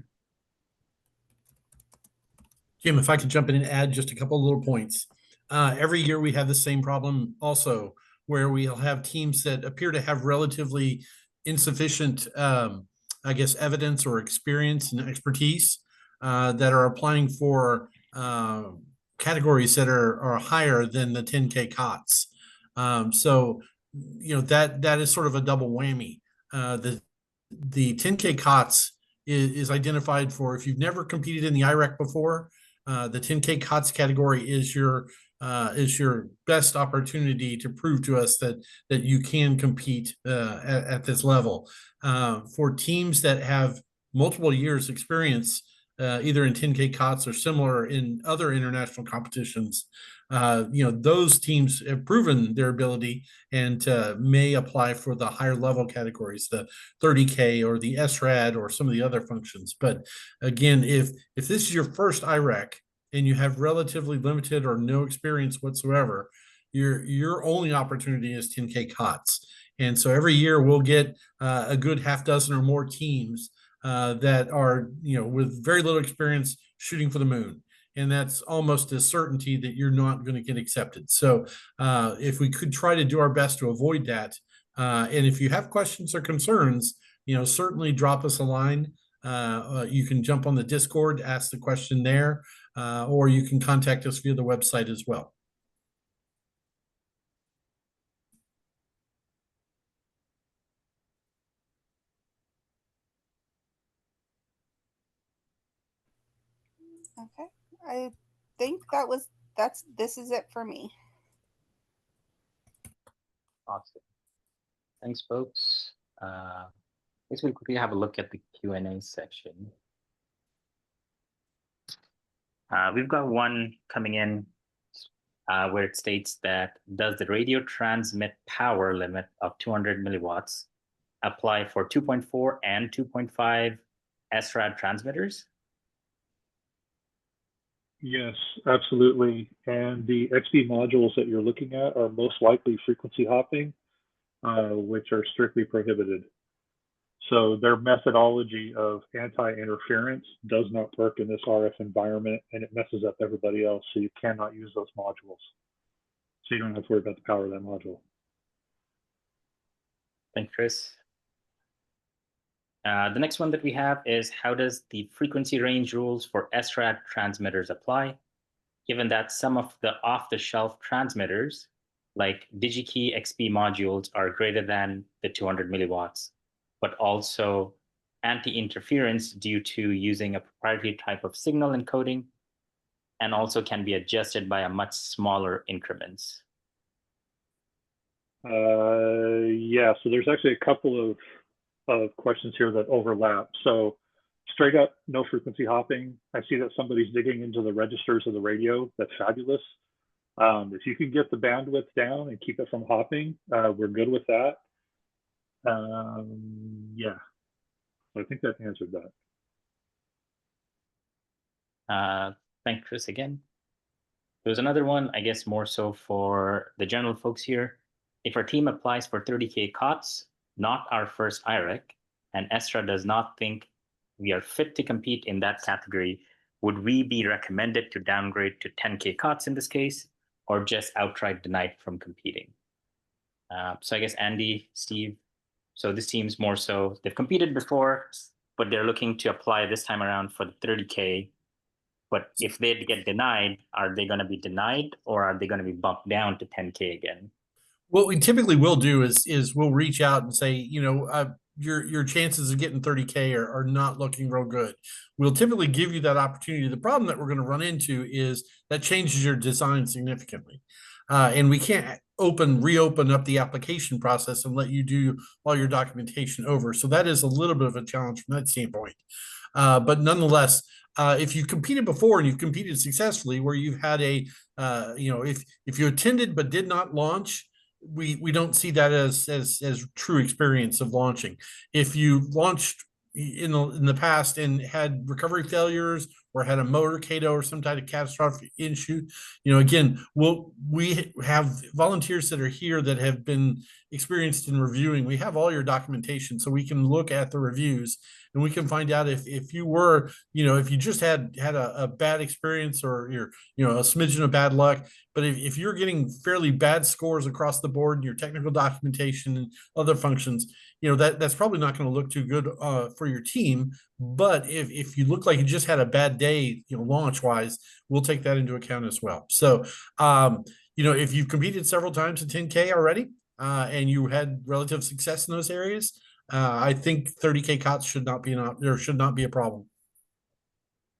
B: Jim, if I could jump in and add just a couple of little points. Every year we have the same problem also, where we'll have teams that appear to have relatively insufficient, I guess, evidence or experience and expertise that are applying for categories that are higher than the 10K COTS. So, you know, that is sort of a double whammy. The 10K COTS is identified for if you've never competed in the IREC before. The 10K COTS category is your best opportunity to prove to us that you can compete at this level. For teams that have multiple years experience, either in 10K COTS or similar in other international competitions, you know, those teams have proven their ability and may apply for the higher level categories, the 30K or the SRAD or some of the other functions. But again, if this is your first IREC and you have relatively limited or no experience whatsoever, your only opportunity is 10K COTS. And so every year we'll get a good half dozen or more teams that are, you know, with very little experience shooting for the moon. And that's almost a certainty that you're not going to get accepted. So if we could try to do our best to avoid that, and if you have questions or concerns, you know, certainly drop us a line. You can jump on the Discord, ask the question there, or you can contact us via the website as well.
F: Okay, I think this is it for me.
C: Awesome. Thanks, folks. I guess we'll quickly have a look at the Q&A section. We've got one coming in where it states that, does the radio transmit power limit of 200 milliwatts apply for 2.4 and 2.5 SRAD transmitters?
G: Yes, absolutely. And the XP modules that you're looking at are most likely frequency hopping, which are strictly prohibited. So their methodology of anti-interference does not work in this RF environment, and it messes up everybody else. So you cannot use those modules. So you don't have to worry about the power of that module.
C: Thanks, Chris. The next one that we have is, how does the frequency range rules for SRAD transmitters apply, given that some of the off-the-shelf transmitters, like DigiKey XP modules, are greater than the 200 milliwatts, but also anti-interference due to using a proprietary type of signal encoding, and also can be adjusted by a much smaller increments?
G: Yeah, so there's actually a couple of questions here that overlap. So straight up, no frequency hopping. I see that somebody's digging into the registers of the radio. That's fabulous. If you can get the bandwidth down and keep it from hopping, we're good with that. Yeah, so I think that answered that.
C: Thanks, Chris, again. There's another one, I guess more so for the general folks here. If our team applies for 30K COTS, not our first IREC, and ESRA does not think we are fit to compete in that category, would we be recommended to downgrade to 10K COTS in this case, or just outright denied from competing? So I guess Andy, Steve, so this team's more so, they've competed before, but they're looking to apply this time around for the 30K. But if they get denied, are they going to be denied, or are they going to be bumped down to 10K again?
B: What we typically will do is we'll reach out and say, you know, your chances of getting 30K are not looking real good. We'll typically give you that opportunity. The problem that we're going to run into is that changes your design significantly. And we can't reopen up the application process and let you do all your documentation over. So that is a little bit of a challenge from that standpoint. But nonetheless, if you've competed before and you've competed successfully, where you've had a, you know, if you attended but did not launch, we don't see that as true experience of launching. If you launched in the past and had recovery failures or had a motorcade or some type of catastrophic issue, again, we have volunteers that are here that have been experienced in reviewing. We have all your documentation, so we can look at the reviews and we can find out if you were, if you just had a bad experience, or you're, a smidgen of bad luck. But if you're getting fairly bad scores across the board in your technical documentation and other functions, that's probably not going to look too good for your team. But if you look like you just had a bad day, launch wise, we'll take that into account as well. So, if you've competed several times at 10K already, and you had relative success in those areas, I think 30K COTS should not be a problem.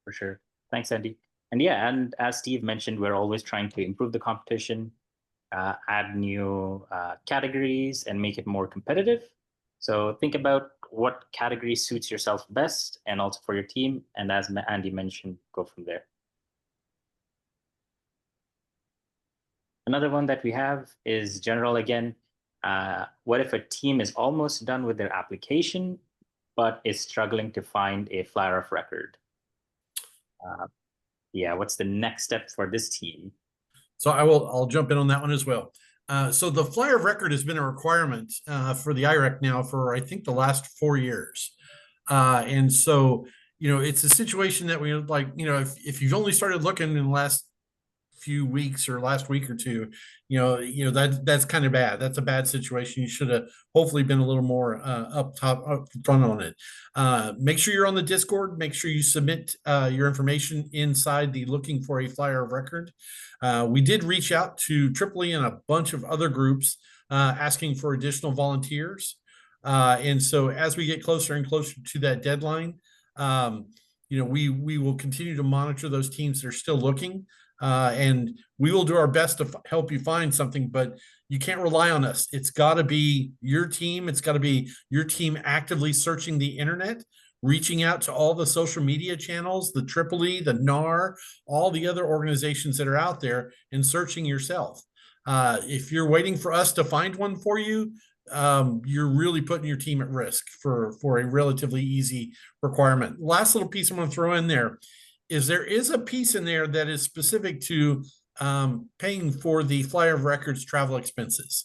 C: For sure. Thanks, Andy. And yeah, and as Steve mentioned, we're always trying to improve the competition, add new categories, and make it more competitive. So think about what category suits yourself best and also for your team. And as Andy mentioned, go from there. Another one that we have is general again. What if a team is almost done with their application, but is struggling to find a flyer of record? What's the next step for this team?
B: So I'll jump in on that one as well. So the flyer of record has been a requirement for the IREC now for, I think, the last 4 years. And so, it's a situation that we like, if you've only started looking in the last few weeks or last week or two, that's kind of bad. That's a bad situation. You should have hopefully been a little more up front on it. Make sure you're on the Discord. Make sure you submit your information inside the looking for a flyer of record. We did reach out to Tripoli and a bunch of other groups asking for additional volunteers. And so as we get closer and closer to that deadline, we will continue to monitor those teams that are still looking. And we will do our best to help you find something, but you can't rely on us. It's got to be your team. It's got to be your team actively searching the internet, reaching out to all the social media channels, the Tripoli, the NAR, all the other organizations that are out there, and searching yourself. If you're waiting for us to find one for you, you're really putting your team at risk for a relatively easy requirement. Last little piece I'm going to throw in there is there is a piece in there that is specific to paying for the flyer of records travel expenses.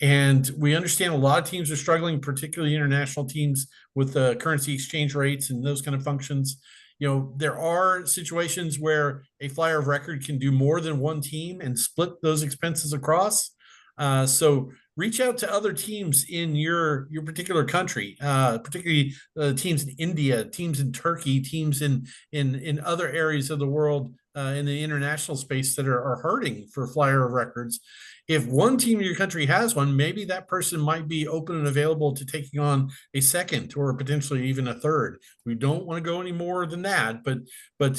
B: And we understand a lot of teams are struggling, particularly international teams, with the currency exchange rates and those kind of functions. There are situations where a flyer of record can do more than one team and split those expenses across. So reach out to other teams in your particular country, particularly teams in India, teams in Turkey, teams in other areas of the world in the international space that are hurting for flyer of records. If one team in your country has one, maybe that person might be open and available to taking on a second or potentially even a third. We don't want to go any more than that, but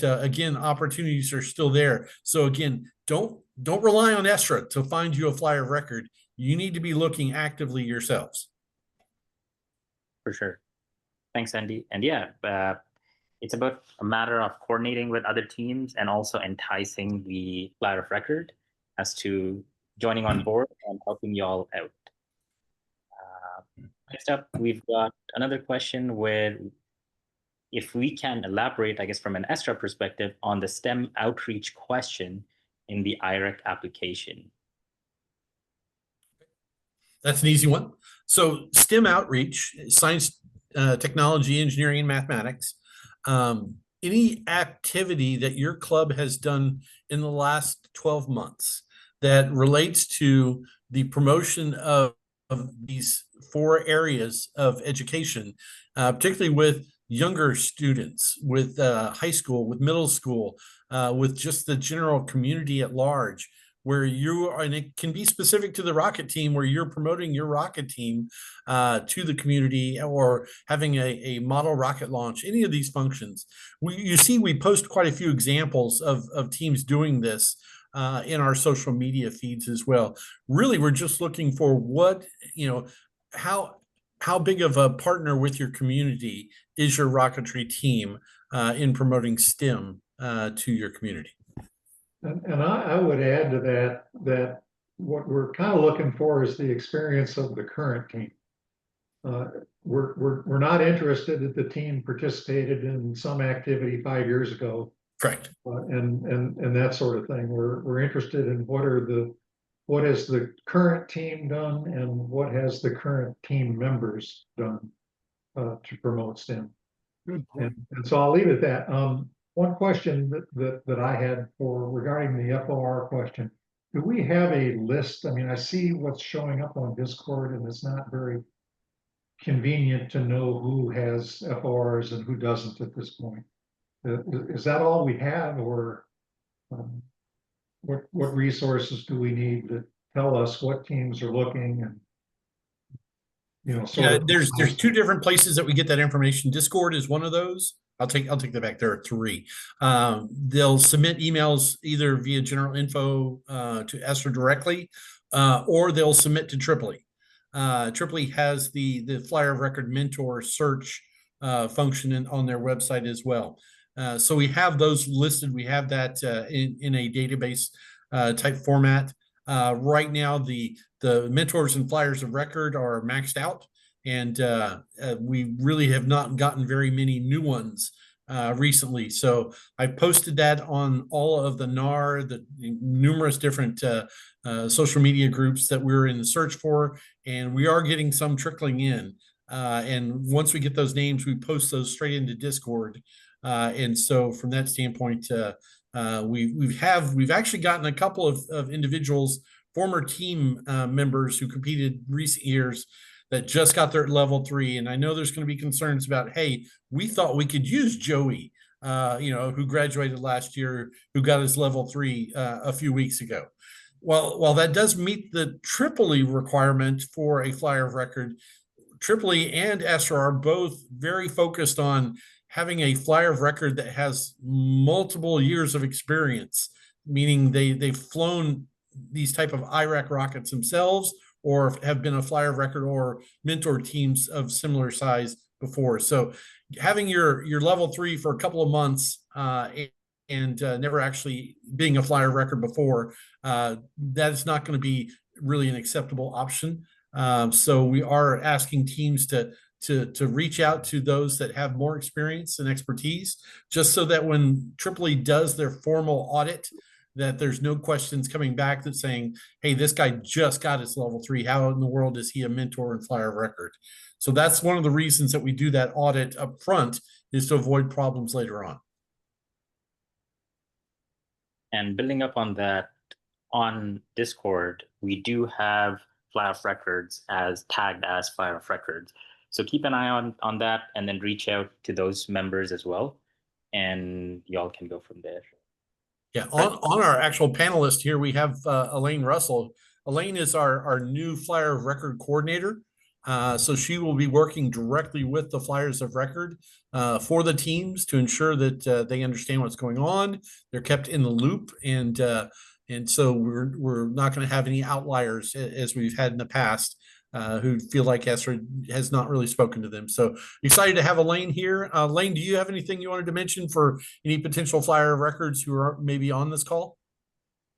B: again, opportunities are still there. So again, don't rely on Estra to find you a flyer of record. You need to be looking actively yourselves.
C: For sure. Thanks, Andy. And it's about a matter of coordinating with other teams and also enticing the flyer of record as to joining on board and helping you all out. Next up, we've got another question with if we can elaborate, I guess, from an Estra perspective on the STEM outreach question in the IREC application.
B: That's an easy one. So STEM outreach, science, technology, engineering, and mathematics. Any activity that your club has done in the last 12 months that relates to the promotion of these 4 areas of education, particularly with younger students, with high school, with middle school, with just the general community at large, where you are, and it can be specific to the rocket team, where you're promoting your rocket team to the community, or having a model rocket launch, any of these functions. We post quite a few examples of teams doing this in our social media feeds as well. Really, we're just looking for how big of a partner with your community is your rocketry team in promoting STEM to your community.
E: And I would add to that what we're kind of looking for is the experience of the current team. We're not interested if the team participated in some activity 5 years ago
B: Correct.
E: and that sort of thing. We're interested in what has the current team done and what has the current team members done to promote STEM.
D: Good point.
E: And so I'll leave it at that. One question that I had regarding the FOR question, do we have a list? I mean, I see what's showing up on Discord, and it's not very convenient to know who has FORs and who doesn't at this point. Is that all we have, or what resources do we need to tell us what teams are looking and
B: Yeah, there's two different places that we get that information. Discord is one of those. I'll take that back. There are three. They'll submit emails either via general info to Esther directly, or they'll submit to Tripoli. Tripoli has the Flyer of Record mentor search function on their website as well. So we have those listed. We have that in a database type format. Right now, the mentors and Flyers of Record are maxed out, and we really have not gotten very many new ones recently. So I posted that on all of the NAR, the numerous different social media groups that we're in the search for, and we are getting some trickling in. And once we get those names, we post those straight into Discord. And so from that standpoint, we've actually gotten a couple of individuals, former team members who competed recent years, that just got their level 3. And I know there's going to be concerns about, hey, we thought we could use Joey, who graduated last year, who got his level 3 a few weeks ago. Well, while that does meet the Tripoli requirement for a Flyer of Record, Tripoli and Esther are both very focused on having a Flyer of Record that has multiple years of experience, meaning they've flown these type of IREC rockets themselves, or have been a Flyer of Record or mentor teams of similar size before. So having your level 3 for a couple of months and never actually being a Flyer of Record before, that is not going to be really an acceptable option. So we are asking teams to reach out to those that have more experience and expertise, just so that when Tripoli does their formal audit, that there's no questions coming back that saying, hey, this guy just got his level 3. How in the world is he a mentor and Flyer of Record? So that's one of the reasons that we do that audit up front, is to avoid problems later on.
C: And building up on that, on Discord, we do have Flyer of Records as tagged as Flyer of Records. So keep an eye on that, and then reach out to those members as well, and y'all can go from there.
B: Yeah, on our actual panelist here, we have Elaine Russell. Elaine is our new Flyer of Record coordinator. So she will be working directly with the Flyers of Record for the teams to ensure that they understand what's going on. They're kept in the loop, and so we're not going to have any outliers as we've had in the past who feel like Esther has not really spoken to them. So excited to have Elaine here. Elaine, do you have anything you wanted to mention for any potential Flyer of Records who are maybe on this call?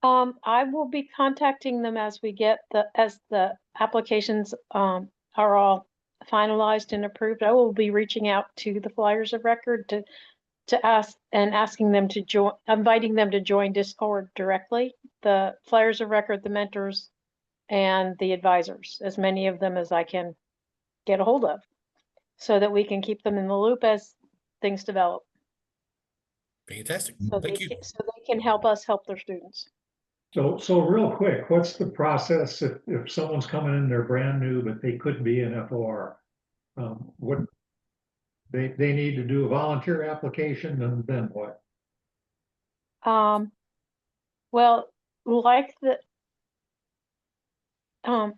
H: I will be contacting them as the applications are all finalized and approved. I will be reaching out to the Flyers of Record to asking them to join, inviting them to join Discord directly. The Flyers of Record, the mentors, and the advisors, as many of them as I can get a hold of, so that we can keep them in the loop as things develop.
B: Fantastic.
H: So
B: Thank you.
H: So they can help us help their students.
E: So real quick, what's the process if someone's coming in, they're brand new, but they could be an FOR? What they need to do a volunteer application, and then what?
H: Well, like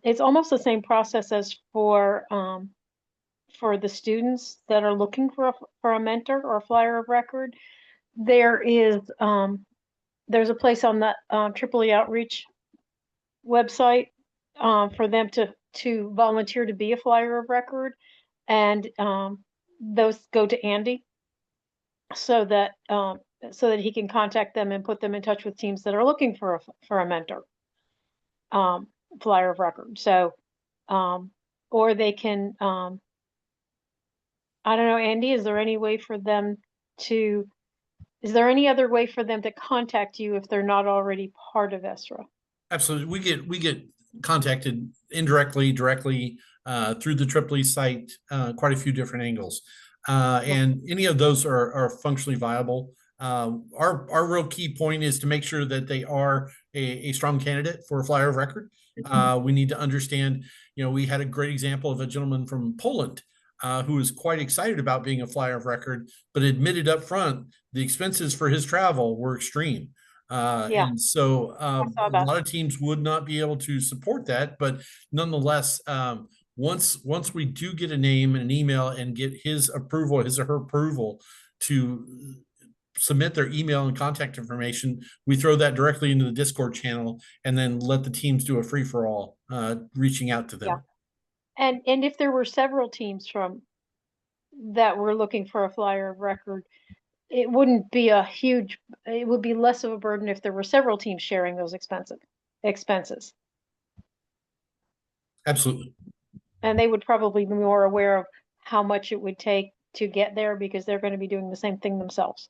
H: it's almost the same process as for the students that are looking for a mentor or a Flyer of Record. There's a place on the Tripoli Outreach website for them to volunteer to be a Flyer of Record, and those go to Andy, so that he can contact them and put them in touch with teams that are looking for a mentor, Flyer of Record. So or they can I don't know, Andy, is there any way for them to Is there any other way for them to contact you if they're not already part of ESRA?
B: Absolutely. We get contacted indirectly, directly, through the Tripoli site, quite a few different angles. And any of those are functionally viable. Our real key point is to make sure that they are a strong candidate for a flyer of record. We need to understand, we had a great example of a gentleman from Poland who was quite excited about being a flyer of record, but admitted up front the expenses for his travel were extreme.
H: Yeah.
B: And so
H: saw
B: a
H: that.
B: lot of teams would not be able to support that, but nonetheless, once we do get a name and an email and get his approval, his or her approval to submit their email and contact information, we throw that directly into the Discord channel and then let the teams do a free for all, reaching out to them.
H: Yeah. And if there were several teams that were looking for a flyer of record, it wouldn't be it would be less of a burden if there were several teams sharing those expenses.
B: Absolutely.
H: And they would probably be more aware of how much it would take to get there because they're going to be doing the same thing themselves.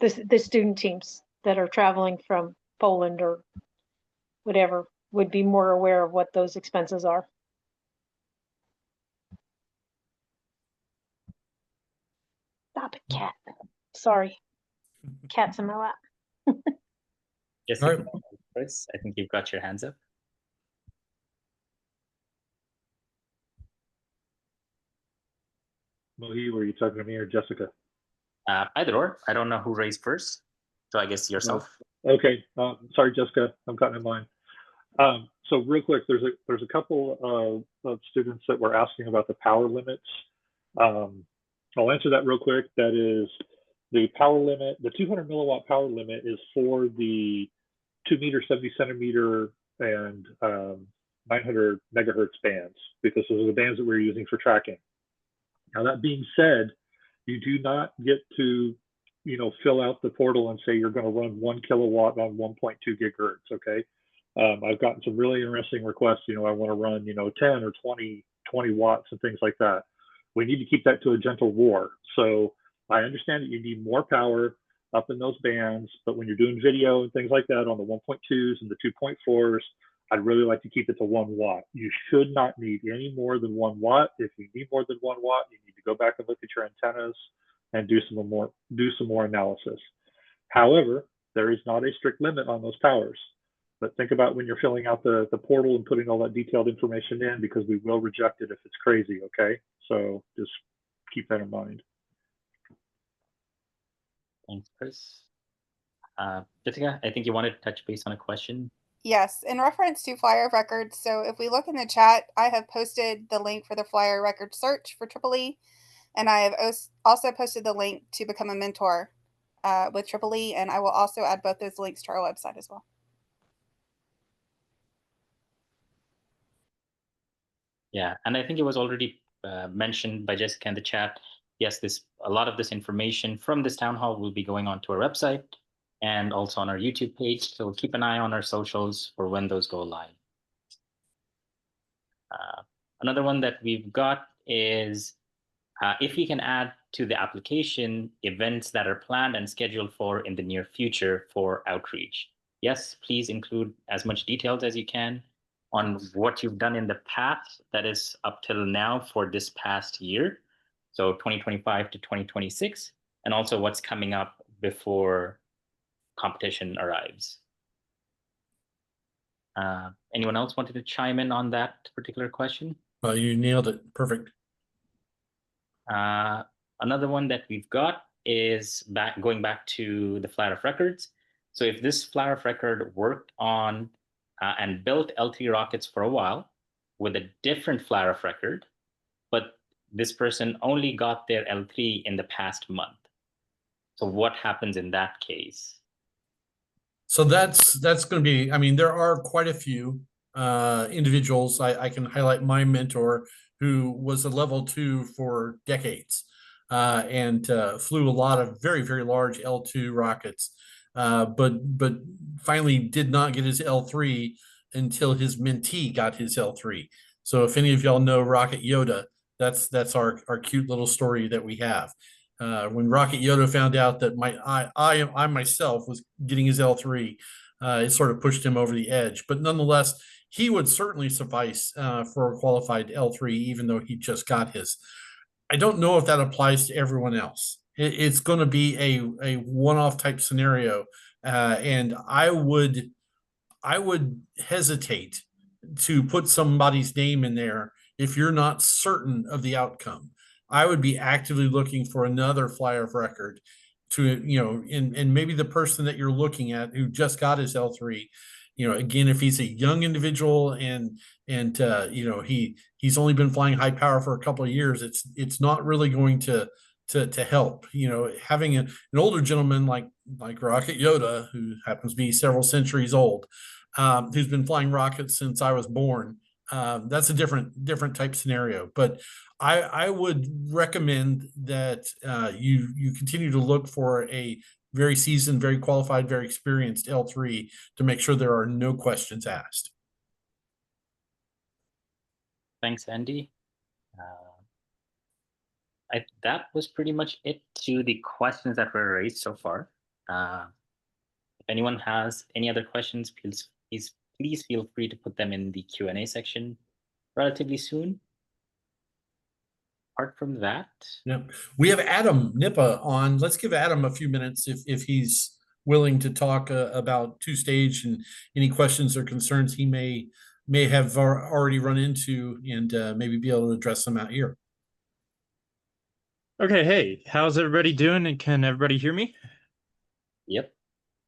H: The student teams that are traveling from Poland or whatever would be more aware of what those expenses are. Stop it, cat. Sorry. Cat's in my lap.
C: Jessica, Chris, I think you've got your hands up.
G: Mohi, were you talking to me or Jessica?
C: Either or. I don't know who raised first. So I guess yourself.
G: Okay. Sorry, Jessica. I'm cutting in line. So real quick, there's a couple of students that were asking about the power limits. I'll answer that real quick. That is the power limit. The 200 milliwatt power limit is for the 2 meter, 70 centimeter, and 900 megahertz bands, because those are the bands that we're using for tracking. Now, that being said, you do not get to, fill out the portal and say you're going to run 1 kilowatt on 1.2 gigahertz. Okay. I've gotten some really interesting requests. I want to run, 10 or 20 watts and things like that. We need to keep that to a gentle roar. So I understand that you need more power up in those bands, but when you're doing video and things like that on the 1.2s and the 2.4s, I'd really like to keep it to 1 watt. You should not need any more than 1 watt. If you need more than 1 watt, you need to go back and look at your antennas and do some more analysis. However, there is not a strict limit on those powers. But think about when you're filling out the portal and putting all that detailed information in, because we will reject it if it's crazy, okay? So just keep that in mind.
C: Thanks, Chris. Jessica, I think you wanted to touch base on a question.
F: Yes, in reference to flyer of records. So if we look in the chat, I have posted the link for the flyer record search for Tripoli, and I have also posted the link to become a mentor with Tripoli, and I will also add both those links to our website as well.
C: Yeah, and I think it was already mentioned by Jessica in the chat. Yes, a lot of this information from this town hall will be going onto our website and also on our YouTube page. So keep an eye on our socials for when those go live. Another one that we've got is if we can add to the application events that are planned and scheduled for in the near future for outreach. Yes, please include as much details as you can on what you've done in the past, that is up till now for this past year. So 2025 to 2026, and also what's coming up before competition arrives. Anyone else wanted to chime in on that particular question?
B: Well, you nailed it. Perfect.
C: Another one that we've got is going back to the flyer of records. So if this flyer of record worked on and built L3 rockets for a while with a different flyer of record, but this person only got their L3 in the past month. So what happens in that case?
B: So that's going to be, there are quite a few individuals. I can highlight my mentor, who was a level 2 for decades and flew a lot of very, very large L2 rockets, but finally did not get his L3 until his mentee got his L3. So if any of y'all know Rocket Yoda, that's our cute little story that we have. When Rocket Yoda found out that I myself was getting his L3, it sort of pushed him over the edge. But nonetheless, he would certainly suffice for a qualified L3, even though he just got his. I don't know if that applies to everyone else. It's going to be a one-off type scenario, and I would hesitate to put somebody's name in there if you're not certain of the outcome. I would be actively looking for another flyer of record to, and maybe the person that you're looking at who just got his L3, again, if he's a young individual and he's only been flying high power for a couple of years, it's not really going to help. Having an older gentleman like Rocket Yoda, who happens to be several centuries old, who's been flying rockets since I was born, that's a different type scenario. But I would recommend that you continue to look for a very seasoned, very qualified, very experienced L3 to make sure there are no questions asked.
C: Thanks, Andy. That was pretty much it to the questions that were raised so far. If anyone has any other questions, please feel free to put them in the Q&A section relatively soon. Apart from that,
B: yeah, we have Adam Nippa on. Let's give Adam a few minutes if he's willing to talk about two-stage and any questions or concerns he may have already run into, and maybe be able to address them out here.
I: Okay, hey, how's everybody doing, and can everybody hear me?
C: Yep.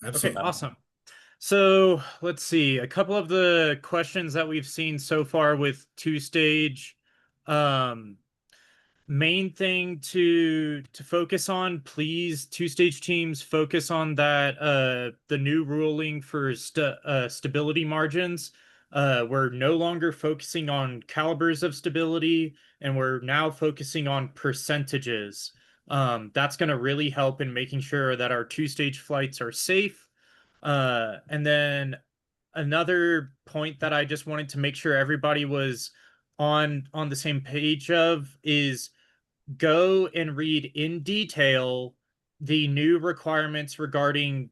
B: Absolutely.
I: Okay, awesome. So let's see, a couple of the questions that we've seen so far with two-stage. Main thing to focus on, please, two-stage teams, focus on that the new ruling for stability margins. We're no longer focusing on calibers of stability, and we're now focusing on percentages. That's going to really help in making sure that our two-stage flights are safe. And then another point that I just wanted to make sure everybody was on the same page of is go and read in detail the new requirements regarding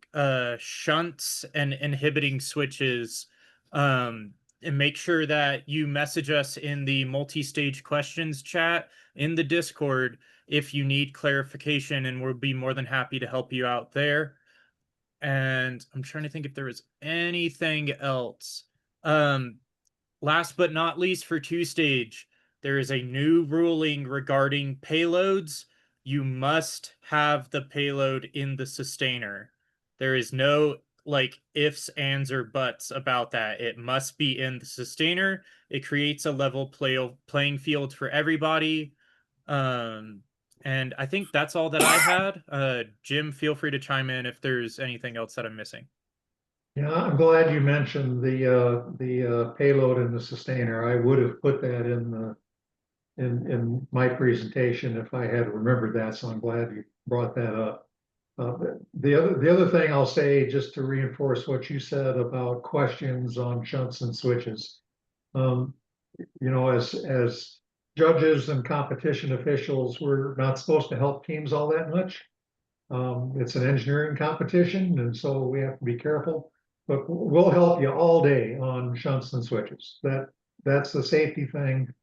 I: shunts and inhibiting switches, and make sure that you message us in the multi-stage questions chat in the Discord if you need clarification, and we'll be more than happy to help you out there. And I'm trying to think if there was anything else. Last but not least, for two-stage, there is a new ruling regarding payloads. You must have the payload in the sustainer. There is no ifs, ands, or buts about that. It must be in the sustainer. It creates a level playing field for everybody. And I think that's all that I had. Jim, feel free to chime in if there's anything else that I'm missing.
E: Yeah, I'm glad you mentioned the payload and the sustainer. I would have put that in my presentation if I had remembered that. So I'm glad you brought that up. The other thing I'll say, just to reinforce what you said about questions on shunts and switches, as judges and competition officials, we're not supposed to help teams all that much. It's an engineering competition, and so we have to be careful. But we'll help you all day on shunts and switches. That's the safety thing.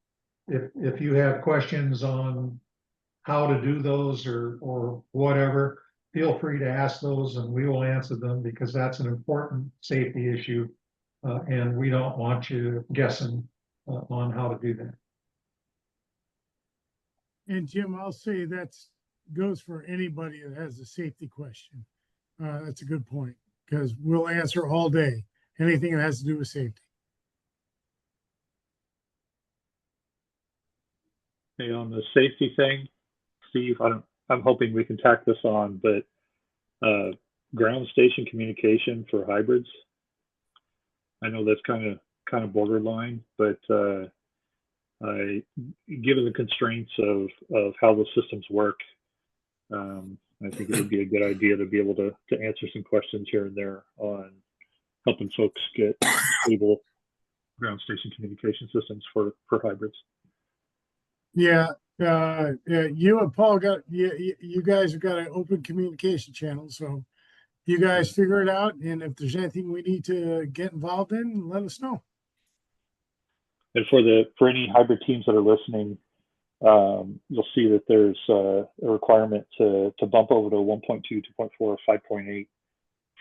E: If you have questions on how to do those or whatever, feel free to ask those, and we will answer them, because that's an important safety issue, and we don't want you guessing on how to do that.
D: And Jim, I'll say that goes for anybody that has a safety question. That's a good point, because we'll answer all day anything that has to do with safety.
G: Hey, on the safety thing, Steve, I'm hoping we can tack this on, but ground station communication for hybrids, I know that's kind of borderline, but given the constraints of how the systems work, I think it would be a good idea to be able to answer some questions here and there on helping folks get stable ground station communication systems for hybrids.
D: Yeah, You and Paul you guys have got an open communication channel, so you guys figure it out. And if there's anything we need to get involved in, let us know.
G: And for any hybrid teams that are listening, you'll see that there's a requirement to bump over to 1.2, 2.4, or 5.8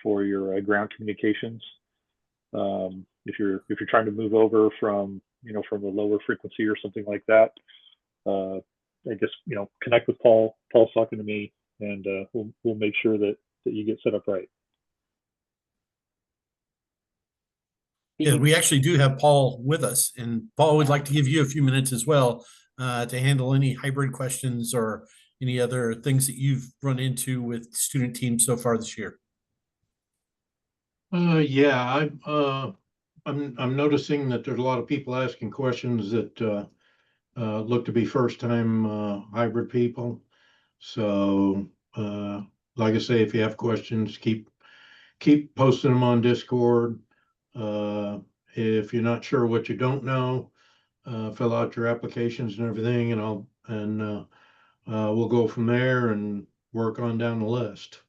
G: for your ground communications. If you're trying to move over from from a lower frequency or something like that, I guess connect with Paul. Paul's talking to me, and we'll make sure that you get set up right.
B: Yeah, we actually do have Paul with us, and Paul would like to give you a few minutes as well to handle any hybrid questions or any other things that you've run into with student teams so far this year.
J: Yeah, I'm noticing that there's a lot of people asking questions that look to be first time hybrid people. So like I say, if you have questions, keep posting them on Discord. If you're not sure what you don't know, fill out your applications and everything, and we'll go from there and work on down the list.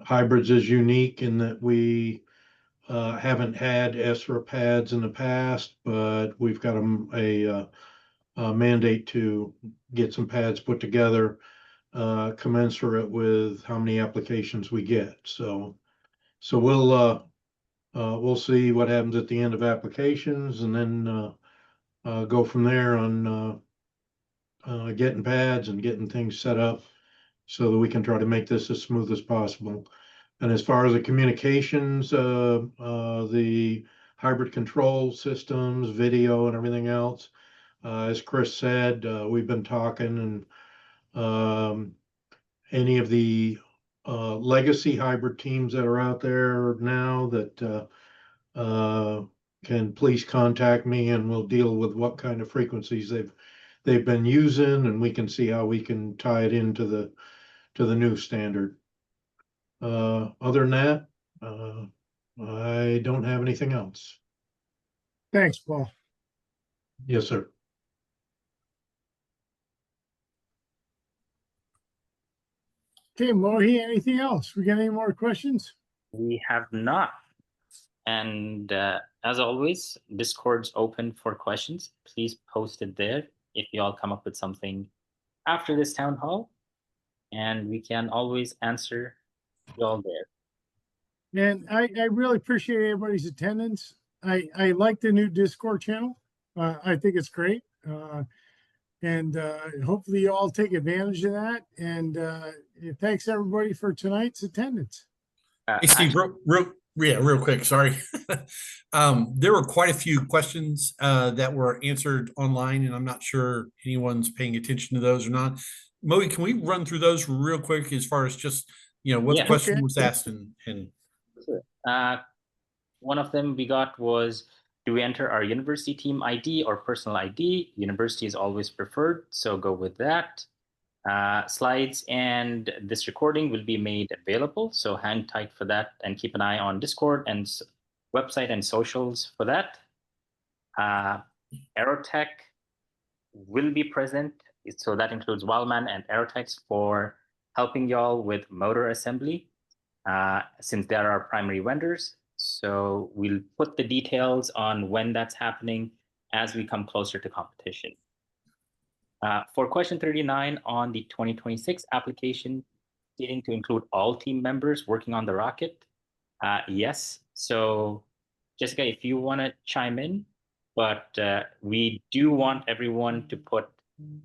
J: Hybrids is unique in that we haven't had ESRA pads in the past, but we've got a mandate to get some pads put together commensurate with how many applications we get. So we'll see what happens at the end of applications, and then go from there on getting pads and getting things set up so that we can try to make this as smooth as possible. And as far as the communications, the hybrid control systems, video, and everything else, as Chris said, we've been talking, and any of the legacy hybrid teams that are out there now that can please contact me, and we'll deal with what kind of frequencies they've been using, and we can see how we can tie it into the new standard. Other than that, I don't have anything else.
D: Thanks, Paul.
J: Yes, sir.
D: Okay, Mohi, anything else? We got any more questions?
C: We have not. And as always, Discord's open for questions. Please post it there if you all come up with something after this town hall, and we can always answer you all there.
D: And I really appreciate everybody's attendance. I like the new Discord channel. I think it's great. And hopefully you all take advantage of that. And thanks everybody for tonight's attendance.
B: Hey, Steve, real quick, sorry. There were quite a few questions that were answered online, and I'm not sure anyone's paying attention to those or not. Moe, can we run through those real quick as far as just, what the question was asked and
C: one of them we got was, do we enter our university team ID or personal ID? University is always preferred, so go with that. Slides and this recording will be made available, so hang tight for that and keep an eye on Discord and website and socials for that. Aerotech will be present, so that includes Wildman and Aerotech for helping y'all with motor assembly, since they're our primary vendors. So we'll put the details on when that's happening as we come closer to competition. For question 39 on the 2026 application, needing to include all team members working on the rocket. Yes, so Jessica, if you want to chime in, but we do want everyone to put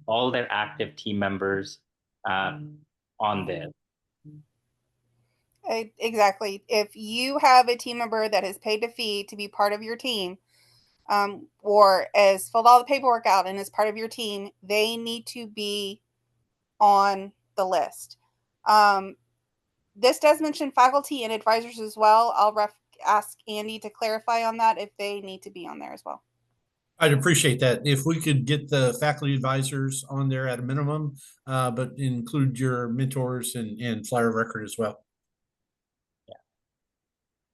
C: all their active team members on there.
F: Exactly. If you have a team member that has paid a fee to be part of your team, or has filled all the paperwork out and is part of your team, they need to be on the list. This does mention faculty and advisors as well. I'll ask Andy to clarify on that if they need to be on there as well.
B: I'd appreciate that. If we could get the faculty advisors on there at a minimum, but include your mentors and flyer record as well.
C: Yeah.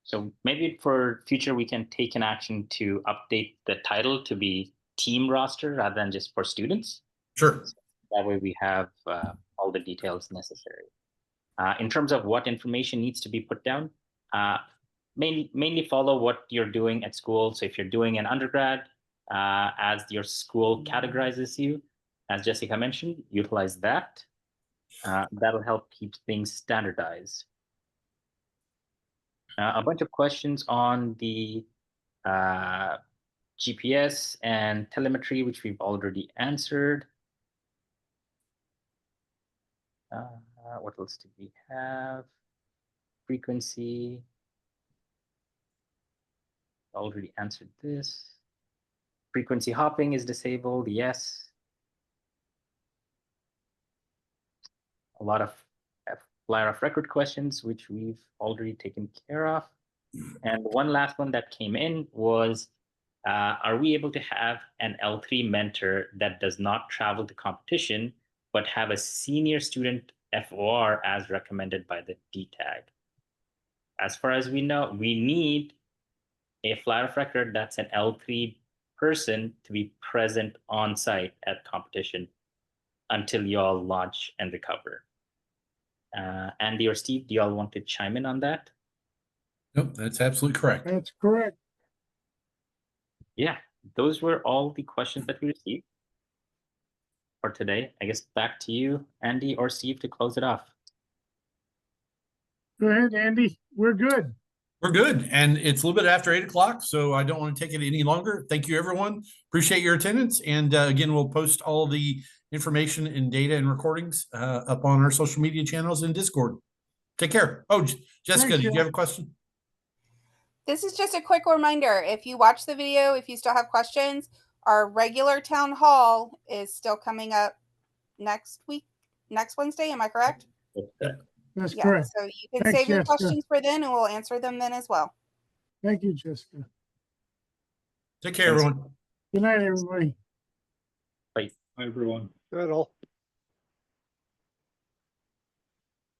C: So maybe for future, we can take an action to update the title to be team roster rather than just for students.
B: Sure.
C: That way we have all the details necessary. In terms of what information needs to be put down, mainly follow what you're doing at school. So if you're doing an undergrad, as your school categorizes you, as Jessica mentioned, utilize that. That'll help keep things standardized. A bunch of questions on the GPS and telemetry, which we've already answered. What else did we have? Frequency. Already answered this. Frequency hopping is disabled, yes. A lot of flyer of record questions, which we've already taken care of. And one last one that came in was, are we able to have an L3 mentor that does not travel to competition, but have a senior student FOR as recommended by the DTEG? As far as we know, we need a flyer of record that's an L3 person to be present on site at competition until y'all launch and recover. Andy or Steve, do y'all want to chime in on that?
B: Nope, that's absolutely correct.
D: That's correct.
C: Yeah, those were all the questions that we received for today. I guess back to you, Andy or Steve, to close it off.
D: Go ahead, Andy. We're good.
B: We're good. And it's a little bit after 8 o'clock, so I don't want to take it any longer. Thank you, everyone. Appreciate your attendance. And again, we'll post all the information and data and recordings up on our social media channels and Discord. Take care. Oh, Jessica,
D: Thanks,
B: did you have a question?
F: This is just a quick reminder. If you watch the video, if you still have questions, our regular town hall is still coming up next week, next Wednesday. Am I correct?
D: That's
F: Yeah.
D: correct.
F: So you can
D: Thanks,
F: save your
D: Jessica.
F: questions for then and we'll answer them then as well.
D: Thank you, Jessica.
B: Take care, everyone.
D: Good night, everybody.
C: Bye.
G: Hi, everyone.
K: Good all.